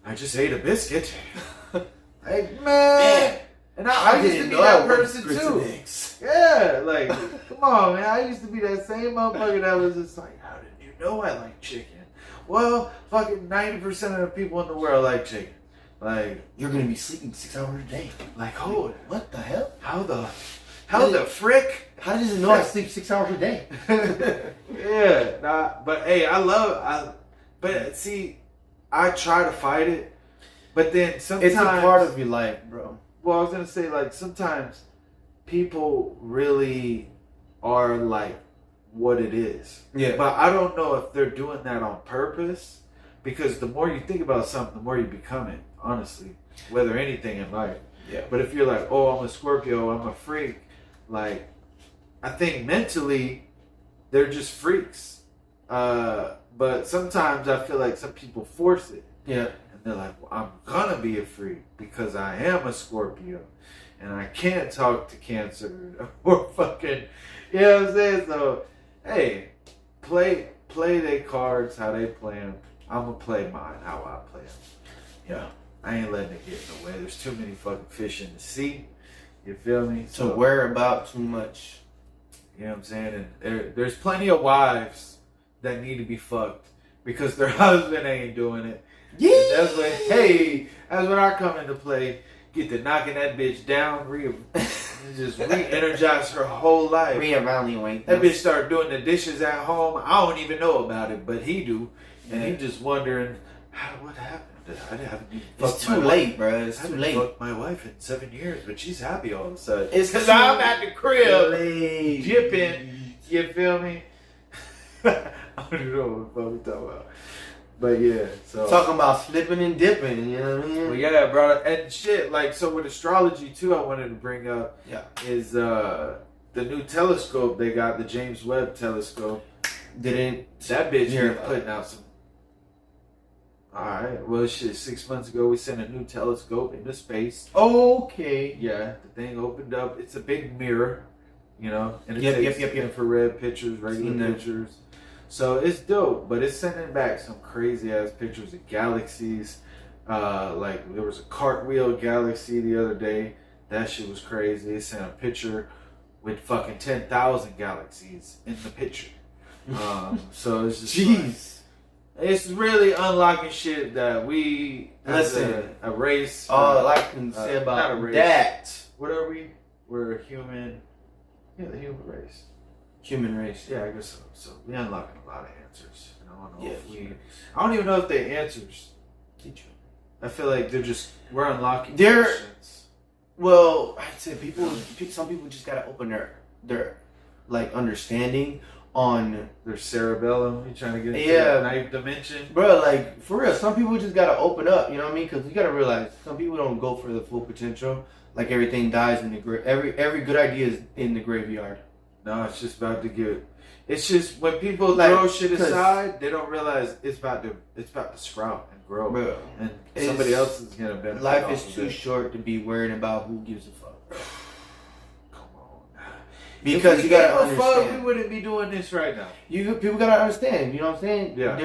I just ate a biscuit. Like, man. And I used to be that person too. Yeah, like, come on, man. I used to be that same motherfucker that was just like, how did you know I like chicken? Well, fucking 90% of the people in the world like chicken. Like, you're gonna be sleeping 6 hours a day. Like, oh, what the hell? How the frick? How does it know I sleep 6 hours a day? Yeah, but hey, but see, I try to fight it, but then sometimes it's a part of your life, bro. Well, I was gonna say, like, sometimes people really are like what it is. Yeah. But I don't know if they're doing that on purpose, because the more you think about something, the more you become it, honestly. Whether anything in life. Yeah. But if you're like, oh, I'm a Scorpio, I'm a freak, like, I think mentally they're just freaks. But sometimes I feel like some people force it. Yeah. And they're like, well, I'm gonna be a freak because I am a Scorpio. And I can't talk to Cancer or fucking, you know what I'm saying? So, hey, play their cards how they play them. I'm gonna play mine how I play them. Yeah, I ain't letting it get in the way. There's too many fucking fish in the sea. You feel me? So worry about too much. You know what I'm saying? And there's plenty of wives that need to be fucked because their husband ain't doing it. Yeah. That's when I come into play. Get to knocking that bitch down, just re-energize her whole life. Reevaluate. That bitch start doing the dishes at home. I don't even know about it, but he do. And he just wondering, what happened? I haven't It's too late, bro. It's too late. Fucked my wife in 7 years, but she's happy all of a sudden. It's because I'm at the crib, late. dipping. You feel me? I don't know what the fuck we talking about. But yeah, so talking about slipping and dipping, you know what I mean? Well, yeah, bro, and shit. Like, so with astrology too, I wanted to bring up is the new telescope they got, the James Webb telescope. That bitch here putting out some. All right, well, shit. 6 months ago, we sent a new telescope into space. Okay. Yeah, the thing opened up. It's a big mirror, you know, and it takes infrared pictures, regular pictures. So it's dope, but it's sending back some crazy ass pictures of galaxies. Like, there was a cartwheel galaxy the other day. That shit was crazy. It sent a picture with fucking 10,000 galaxies in the picture. So it's just jeez. It's really unlocking shit that we as a race. All I can say not a about race. that. What are we? We're a human. Yeah, the human race. Human race. Yeah, I guess so. So we unlocking a lot of answers. And I don't know Yeah, if I don't even know if they're answers. I feel like we're unlocking questions. Well, I'd say some people just gotta open their like understanding on their cerebellum. You trying to get into Yeah. ninth dimension, bro. Like for real, some people just gotta open up. You know what I mean? Because you gotta realize some people don't go for the full potential. Like everything dies in the grave. Every good idea is in the graveyard. No, it's just about to get. It's just when people Like, throw shit aside, they don't realize it's about to sprout and grow, Bro, and somebody else is gonna benefit. Life off is of too it. short to be worrying about who gives a fuck. Come on, Because if you we gotta gave a fuck, understand. we wouldn't be doing this right now. People gotta understand. You know what I'm saying? Yeah.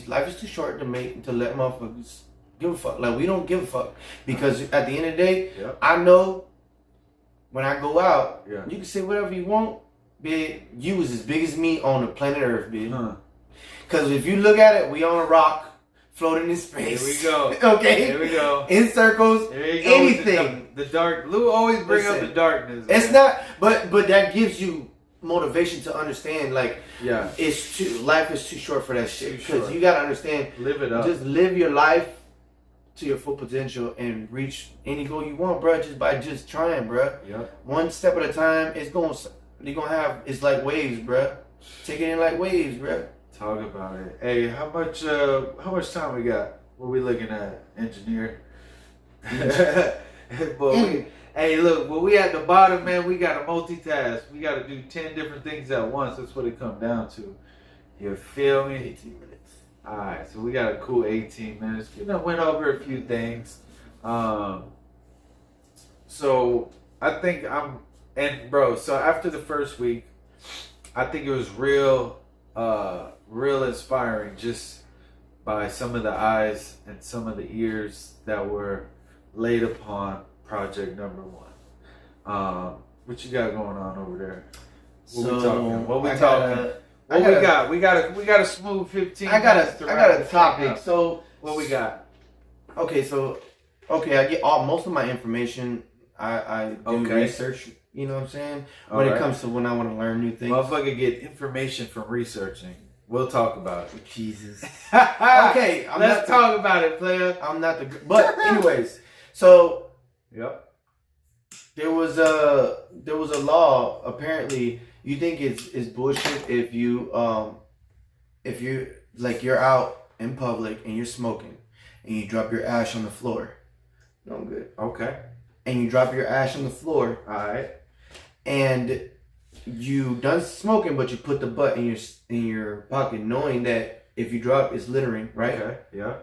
Life is too short to let motherfuckers give a fuck. Like we don't give a fuck because at the end of the day, Yep. I know when I go out, Yeah. you can say whatever you want. Bitch, you was as big as me on the planet Earth, bitch. Huh. Because if you look at it, we on a rock floating in space. Here we go. Okay. Here we go. In circles. There you go. Anything. The dark. Lou always bring up Listen, the darkness. It's man. not, but that gives you motivation to understand. Like, Yeah. life is too short for that shit. Too Because short. you gotta understand. Live it up. Just live your life to your full potential and reach any goal you want, bro. Just by just trying, bro. Yep. One step at a time. It's like waves, bro. Take it in like waves, bro. Talk about it. Hey, how much time we got? What we looking at, engineer? Hey, look, when we at the bottom, man, we got to multitask. We got to do 10 different things at once. That's what it comes down to. You feel me? 18 minutes. All right, so we got a cool 18 minutes. We done went over a few things. So I think so after the first week, I think it was real inspiring just by some of the eyes and some of the ears that were laid upon project number 1. What you got going on over there? What we talking? We got a smooth 15. I got a topic. So what we got? I get most of my information. I do research. You know what I'm saying? When it comes to when I want to learn new things. Motherfucker get information from researching. We'll talk about it. Jesus. Okay, let's talk about it, player. I'm not the. But anyways, so yep. There was a law. Apparently, you think it's bullshit if you're out in public and you're smoking and you drop your ash on the floor. No, I'm good. Okay. And you drop your ash on the floor. All right. And you done smoking, but you put the butt in your pocket, knowing that if you drop, it's littering, right? Okay. Yeah.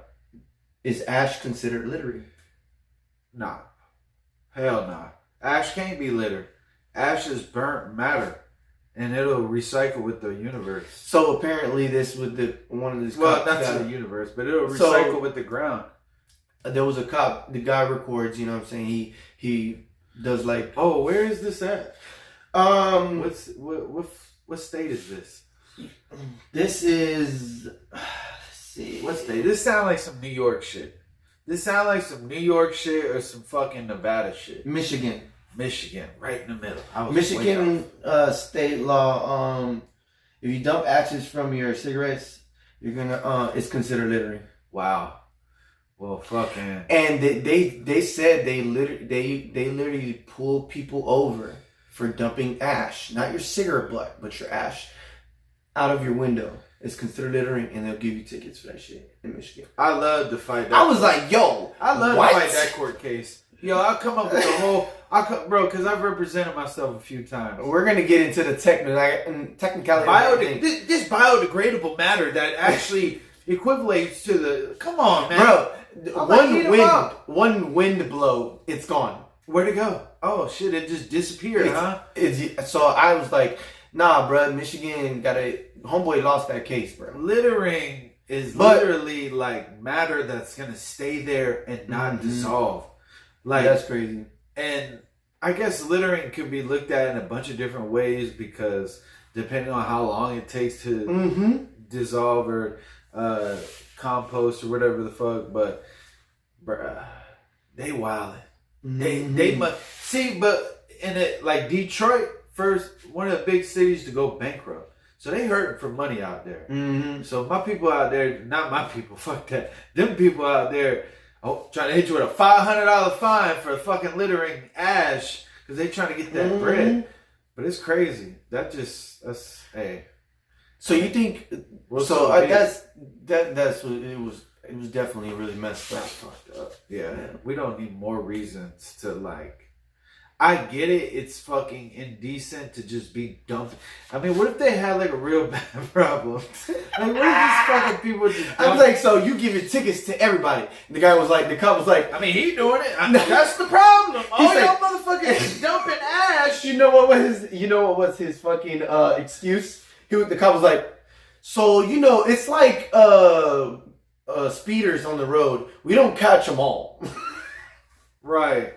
Is ash considered littering? Nah. Hell nah. Ash can't be littered. Ash is burnt matter, and it'll recycle with the universe. So apparently, this with one of these. Well, not to the universe, but it'll recycle with the ground. There was a cop. The guy records. You know what I'm saying? He does like. Oh, where is this at? What state is this? This is. Let's see. What state? This sounds like some New York shit. This sounds like some New York shit or some fucking Nevada shit. Michigan, right in the middle. Michigan state law. If you dump ashes from your cigarettes, you're gonna. It's considered littering. Wow. Well, fucking. And they said they literally pull people over for dumping ash, not your cigarette butt, but your ash, out of your window. It's considered littering, and they'll give you tickets for that shit in Michigan. I love to fight that. I was like, yo, I love what? to fight that court case. Yo, I'll come up with a whole. Bro, because I've represented myself a few times. We're gonna get into the technicality. This biodegradable matter that actually equivalates to the. Come on, man, bro. One wind blow, it's gone. Where'd it go? Oh shit! It just disappeared, huh? So I was like, nah, bro. Michigan homeboy lost that case, bro. Littering is literally like matter that's gonna stay there and not dissolve. Like that's crazy. And I guess littering could be looked at in a bunch of different ways because depending on how long it takes to dissolve or compost or whatever the fuck. But bruh, they wildin'. They must see, but in it like Detroit, first one of the big cities to go bankrupt. So they hurting for money out there. Mm-hmm. So my people out there, not my people, fuck that. Them people out there, trying to hit you with a $500 fine for fucking littering ash because they trying to get that bread. But it's crazy. That's hey. So you think? That's what it was. It was definitely really messed up. Fucked up. Yeah, we don't need more reasons to like. I get it. It's fucking indecent to just be dumped. I mean, what if they had like a real bad problem? Like, what if these fucking people just? I was like, so you giving tickets to everybody? And the cop was like, I mean, he doing it. That's the problem. All y'all motherfuckers dumping ash. You know what was his fucking excuse? The cop was like, so it's like speeders on the road. We don't catch them all. Right.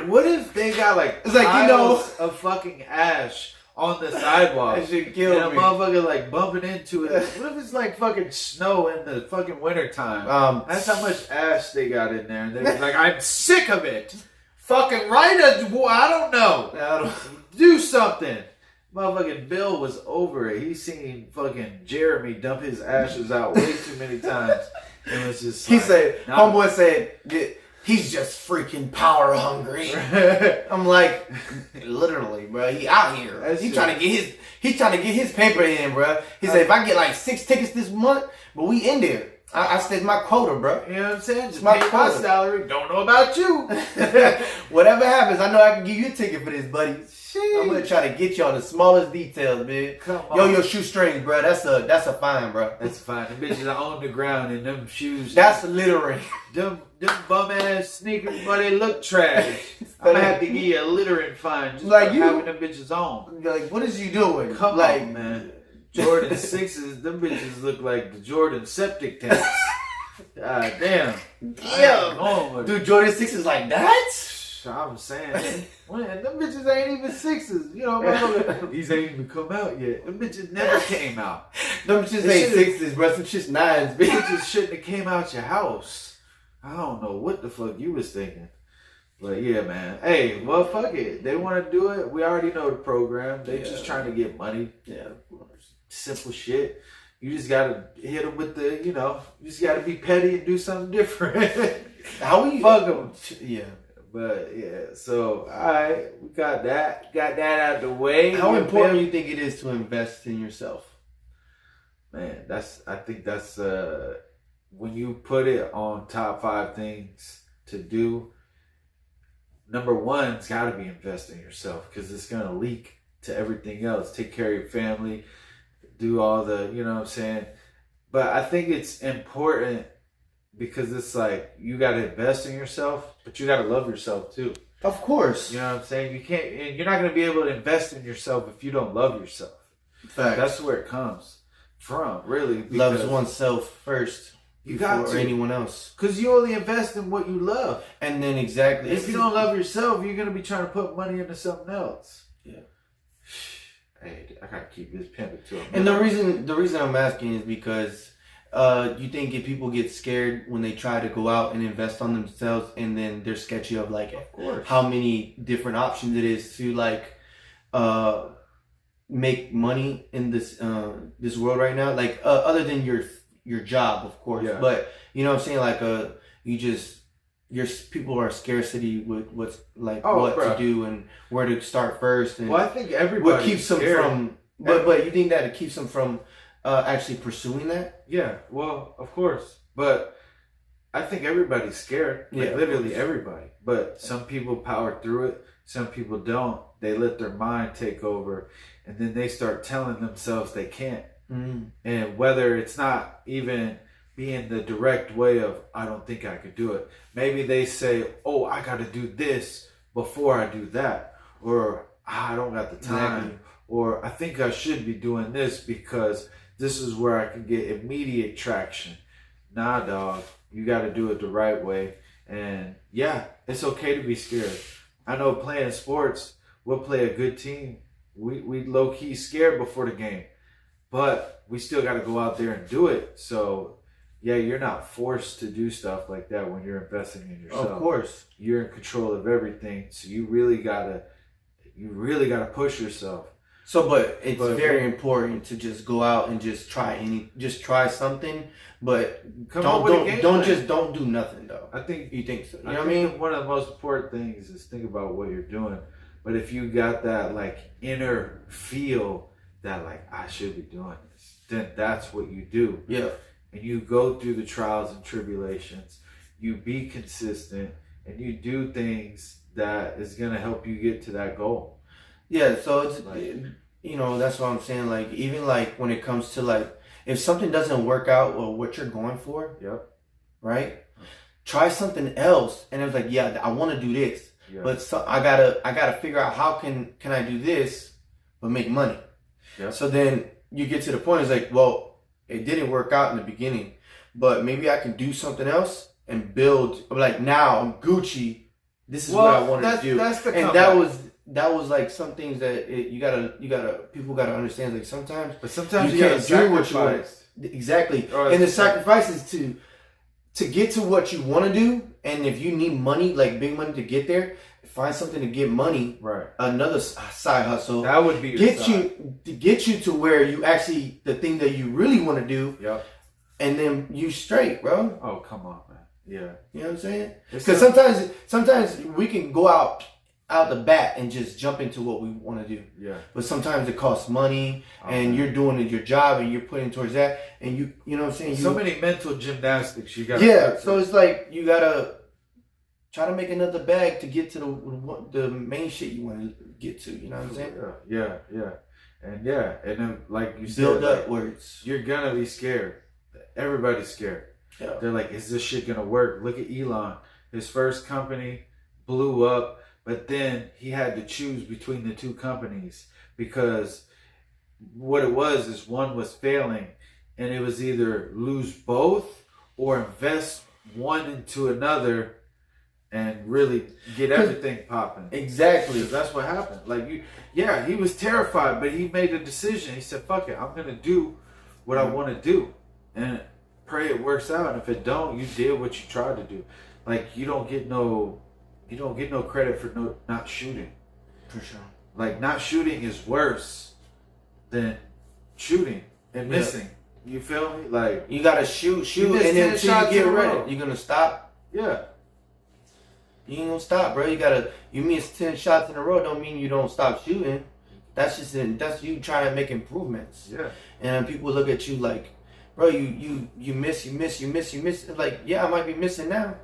What if they got like it's like piles of fucking ash on the sidewalk? That shit kill me. And a motherfucker like bumping into it. What if it's like fucking snow in the fucking wintertime? That's how much ash they got in there. And they're like, I'm sick of it. Fucking I don't know. Do something. Motherfucking Bill was over it. He seen fucking Jeremy dump his ashes out way too many times. It was just he said, homeboy said, he's just freaking power hungry. I'm like, literally, bro. He out here. He's trying to get his paper in, bro. He said, if I get like 6 tickets this month, but we in there. I said my quota, bro. You know what I'm saying? Just my salary. Don't know about you. Whatever happens, I know I can give you a ticket for this, buddy. Sheesh. I'm gonna try to get you on the smallest details, man. Come on. Yo, your shoestrings, bro. That's a fine, bro. That's fine. The bitches are on the ground in them shoes. That's littering. Them bum ass sneakers, but they look trash. I'm gonna have to give you a littering fine just like for having them bitches on. Like, what is you doing? Come on, man. Jordan 6s, them bitches look like the Jordan septic tanks. God damn. Yeah. Dude, Jordan 6 is like that? I'm saying, man, them bitches ain't even 6s. You know, these ain't even come out yet. Them bitches never came out. Them bitches ain't 6s, bro. Some shit's 9s, bitch. Bitches shouldn't have came out your house. I don't know what the fuck you was thinking. But yeah, man. Hey, well, fuck it. They want to do it. We already know the program. They just trying to get money. Yeah. Simple shit. You just gotta hit them with the, you just gotta be petty and do something different. How we fuck them? Yeah. But yeah, so alright, we got that out of the way. How important do you think it is to invest in yourself? Man, I think that's when you put it on top 5 things to do. Number 1's got to be invest in yourself because it's gonna leak to everything else. Take care of your family, do all the, you know what I'm saying. But I think it's important. Because it's like, you got to invest in yourself, but you got to love yourself too. Of course. You know what I'm saying? You can't, and you're not going to be able to invest in yourself if you don't love yourself. Fact. That's where it comes from, really. Loves oneself first. You got to. Or anyone else. Because you only invest in what you love. And then exactly. If you don't love yourself, you're going to be trying to put money into something else. Yeah. Hey, I got to keep this pimping to him. And the reason I'm asking is because you think if people get scared when they try to go out and invest on themselves and then they're sketchy of like how many different options it is to like make money in this this world right now, like other than your job, of course. Yeah. But you know what I'm saying, like people are scarcity with what's like to do and where to start first. And well, I think everybody what keeps them from. But you think that it keeps them from actually pursuing that? Yeah, well, of course. But I think everybody's scared. Like, literally everybody. But some people power through it. Some people don't. They let their mind take over. And then they start telling themselves they can't. Mm. And whether it's not even being the direct way of, I don't think I could do it. Maybe they say, oh, I got to do this before I do that. Or, I don't got the time. Exactly. Or, I think I should be doing this because this is where I can get immediate traction. Nah, dog. You got to do it the right way. And yeah, it's okay to be scared. I know playing sports, we'll play a good team. We low-key scared before the game. But we still got to go out there and do it. So yeah, you're not forced to do stuff like that when you're investing in yourself. Of course. You're in control of everything. So you really gotta push yourself. So, but it's very important to just go out and just try something, but don't do nothing though. I think you think so. You I know what I mean? One of the most important things is think about what you're doing. But if you got that like inner feel that like I should be doing this, then that's what you do. Yeah. And you go through the trials and tribulations. You be consistent and you do things that is gonna help you get to that goal. Yeah, so it's that's what I'm saying. Like even like when it comes to like if something doesn't work out or what you're going for, yep, right? Try something else, and it was like, yeah, I want to do this, but I gotta figure out how can I do this, but make money. Yep. So then you get to the point. It's like, well, it didn't work out in the beginning, but maybe I can do something else and build. Like now I'm Gucci. This is what I want to do, that's the and that was like some things that people gotta understand. Like sometimes you can't do what you want. Exactly, and the sacrifice is to get to what you want to do. And if you need money, like big money to get there, find something to get money. Right. Another side hustle that would be get you to where you actually the thing that you really want to do. Yep. And then you straight, bro. Oh come on, man. Yeah. You know what I'm saying? Because sometimes we can go out the bat and just jump into what we want to do. Yeah. But sometimes it costs money, and you're doing your job, and you're putting towards that, and you know what I'm saying. So many mental gymnastics you got. Yeah. So it's like you gotta try to make another bag to get to the main shit you want to get to. You know what I'm saying? Yeah. And then like you said, build upwards. You're gonna be scared. Everybody's scared. Yeah. They're like, is this shit gonna work? Look at Elon. His first company blew up, but then he had to choose between the two companies because what it was is one was failing, and it was either lose both or invest one into another and really get everything popping. Exactly. That's what happened. Like he was terrified, but he made a decision. He said, fuck it, I'm gonna do what I want to do. And pray it works out. And if it don't, you did what you tried to do. Like you don't get no credit for not shooting. For sure. Like not shooting is worse than shooting and missing. You feel me? Like you gotta shoot, and then until you get ready, you're gonna stop. Yeah. You ain't gonna stop, bro. You miss 10 shots in a row don't mean you don't stop shooting. That's you trying to make improvements. Yeah. And people look at you like, bro, you miss. It's like, yeah, I might be missing now.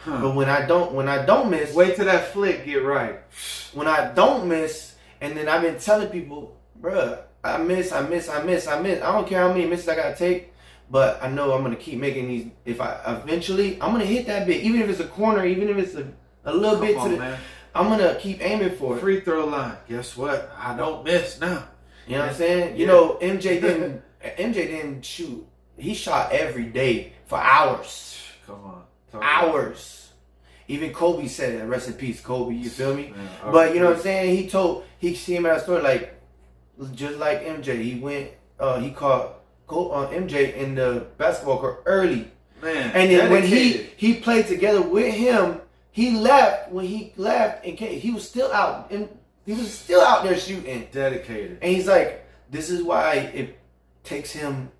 But when I don't miss, wait till that flick get right. When I don't miss, and then I've been telling people, bro, I miss. I don't care how many misses I gotta take, but I know I'm gonna keep making these. If I'm gonna hit that bit, even if it's a corner, even if it's a little bit to the, man. I'm gonna keep aiming for it. Free throw line. Guess what? I don't miss now. You know what I'm saying? You know, MJ didn't shoot. He shot every day for hours. Come on. Hours. Even Kobe said it. Rest in peace, Kobe. You feel me? Man, but you know what I'm saying? He seen that story like just like MJ. He went. He caught MJ in the basketball court early. Man, and then when he played together with him, he left. When he left and came, he was still out. And he was still out there shooting. Dedicated. And he's like, this is why it takes him.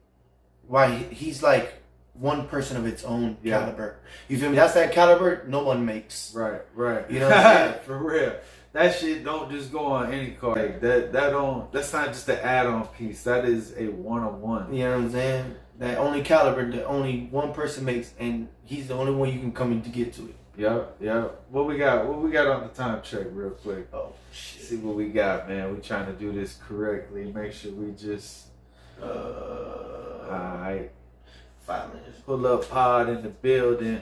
Why he's like one person of its own caliber. You feel me? That's that caliber no one makes. Right. You know what I'm saying? For real. That shit don't just go on any card. Like that's not just an add-on piece. That is a one-on-one. You know what I'm saying? That only caliber that only one person makes, and he's the only one you can come in to get to it. Yep. What we got on the time check real quick? Oh shit. See what we got, man. We trying to do this correctly. Make sure we just alright. 5 minutes. Pull up pod in the building.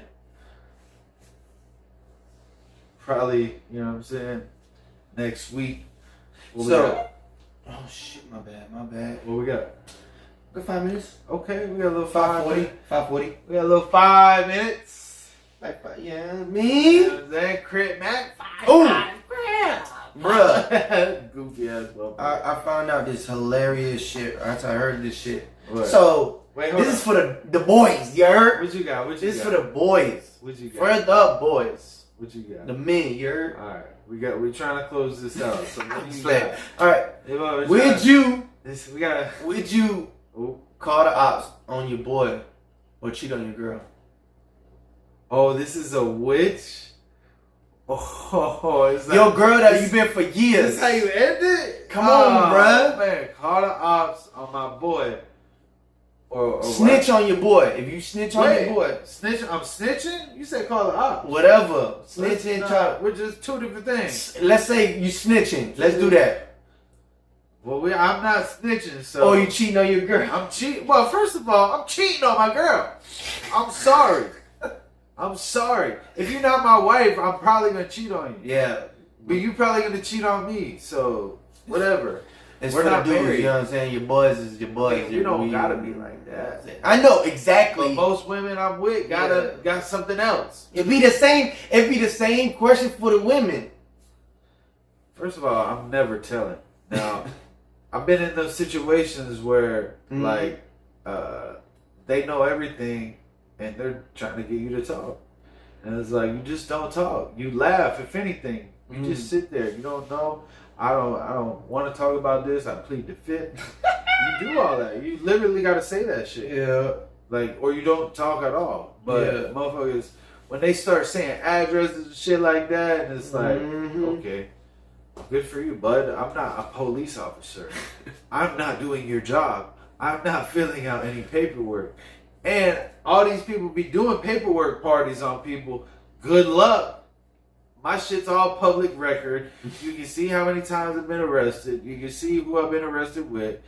Probably, you know what I'm saying? Next week. Oh shit, my bad. What we got? Good 5 minutes. Okay, we got a little 5:40. 5:40. We got a little 5 minutes. Like, yeah, me. You know what I'm saying? Crit Mac. 5 Bruh. Goofy ass motherfucker. I found out this hilarious shit. I heard this shit. What? So wait, hold this on. is for the boys. You heard? What you got? What you This is got? for the boys. What you got? For the boys. What you got? The men. You heard? All right, we're trying to close this out. So what do you Slay. got? All right. Hey, well, we're Would trying- you? we got. Would you Oh. call the ops on your boy or cheat on your girl? Oh, this is a witch. Oh, is that, Your girl that this- you've been for years. This is how you end it? Come on, bruh. Man, call the ops on my boy. Or Snitch on your boy. If you snitch on Wait. your boy, Snitch? I'm snitching? You said call the ops. whatever. Snitching, try. We're just two different things. Let's say you snitching. Let's do that. Well, I'm not snitching, so. Or you cheating on your girl. I'm cheating. Well, first of all, I'm cheating on my girl. I'm sorry. I'm sorry. If you're not my wife, I'm probably gonna cheat on you. Yeah. But you probably gonna cheat on me. So whatever. It's We're for the not dudes, married. you know what I'm saying? Your boys is your boys. You don't gotta be like that. I know But exactly. most women I'm with got something else. It'd be the same. It'd be the same question for the women. First of all, I'm never telling. Now, I've been in those situations where Mhm. like they know everything and they're trying to get you to talk. And it's like you just don't talk. You laugh, if anything. You just sit there. You don't know. I don't want to talk about this. I plead the fifth. You do all that. You literally got to say that shit. Yeah. Like, or you don't talk at all. But Yeah. motherfuckers, when they start saying addresses and shit like that, and it's like, Mhm. okay, good for you, bud. I'm not a police officer. I'm not doing your job. I'm not filling out any paperwork. And all these people be doing paperwork parties on people. Good luck. My shit's all public record. You can see how many times I've been arrested. You can see who I've been arrested with.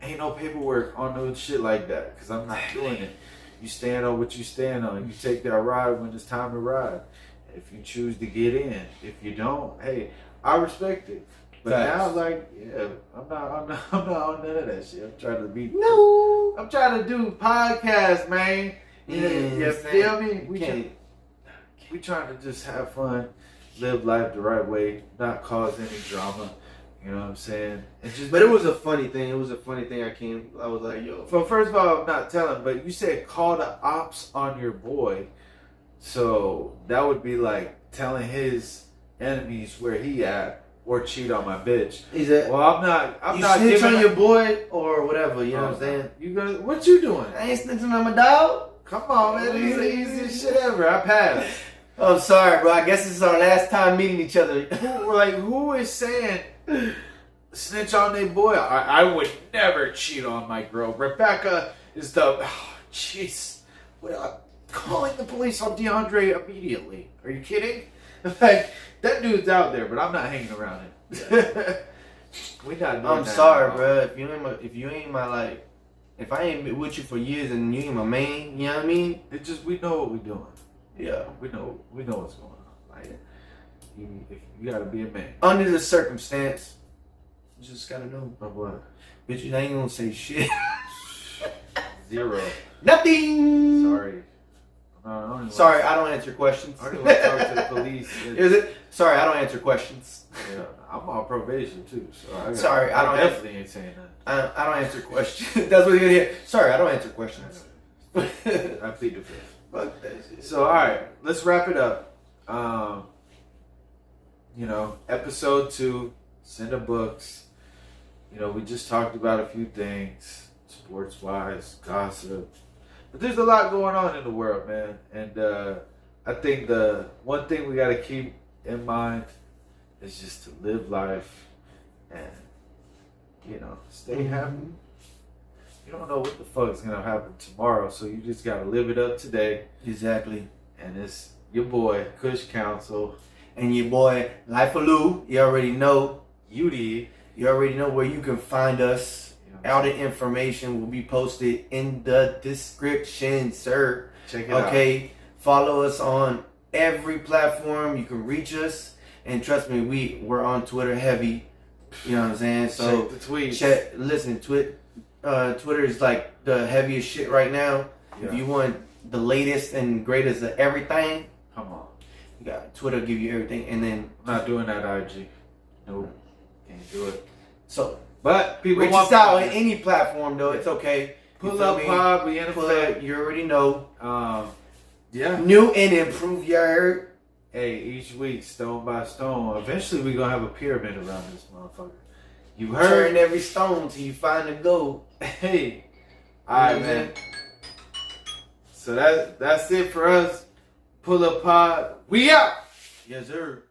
Ain't no paperwork on no shit like that because I'm not doing it. You stand on what you stand on. You take that ride when it's time to ride. If you choose to get in, if you don't, hey, I respect it. But Facts. now, like, yeah, I'm not on none of that shit. I'm trying to be. No. I'm trying to do podcasts, man. You feel me? We trying to just have fun, live life the right way, not cause any drama. You know what I'm saying? And just. But it was a funny thing. It was a funny thing. I was like, yo. Well, first of all, I'm not telling, but you said call the ops on your boy. So that would be like telling his enemies where he at or cheat on my bitch. He said, Well, I'm not you snitch giving on your boy or whatever. You know what I'm saying? You gonna what you doing? I ain't snitching on my dog. Come on, man. This is the easiest shit ever. I passed. I'm sorry, bro. I guess this is our last time meeting each other. Who is saying snitch on their boy? I would never cheat on my girl. Rebecca is the jeez. Well, calling the police on DeAndre immediately. Are you kidding? Like that dude's out there, but I'm not hanging around him. We not doing I'm that sorry, at all. bro. If you ain't my like, if I ain't been with you for years and you ain't my main, you know what I mean? It just we know what we're doing. Yeah. We know what's going on. Like you gotta be a man. Under the circumstance, you just gotta know. Of what? Bitches, I ain't gonna say shit. Zero. Nothing. Sorry. Sorry, I don't answer questions. I don't even want to talk to the police. Is it? Sorry, I don't answer questions. Yeah, I'm on probation too, so Sorry, I don't definitely ain't saying that. I don't answer questions. That's what you're gonna hear. Sorry, I don't answer questions. I plead the fifth. Fuck that shit. So, all right, let's wrap it up. Episode 2, Send a Books. We just talked about a few things, sports-wise, gossip. But there's a lot going on in the world, man. And I think the one thing we got to keep in mind is just to live life and, stay happy. You don't know what the fuck is going to happen tomorrow, so you just got to live it up today. Exactly. And it's your boy, Kush Council. And your boy, Life of Lou. You already know. You already know where you can find us. know, All the information will be posted in the description, sir. check it out. Okay? Follow us on every platform. You can reach us. And trust me, we're on Twitter heavy. You know what I'm saying? So check the tweets. listen, Twitter is like the heaviest shit right now. Yeah. If you want the latest and greatest of everything, Come on. you got Twitter give you everything. And then I'm not doing that IG. Nope. Can't do it. so But people reach want us out on any platform though. It's okay. Pull up pod, we in effect. You already know. Yeah. New and improved, you heard? Hey, each week, stone by stone. Eventually, we're going to have a pyramid around this motherfucker. You heard? Turn every stone till you find the gold. Hey. Alright, man. So that's it for us. Pull up pod. We out. Yes, sir.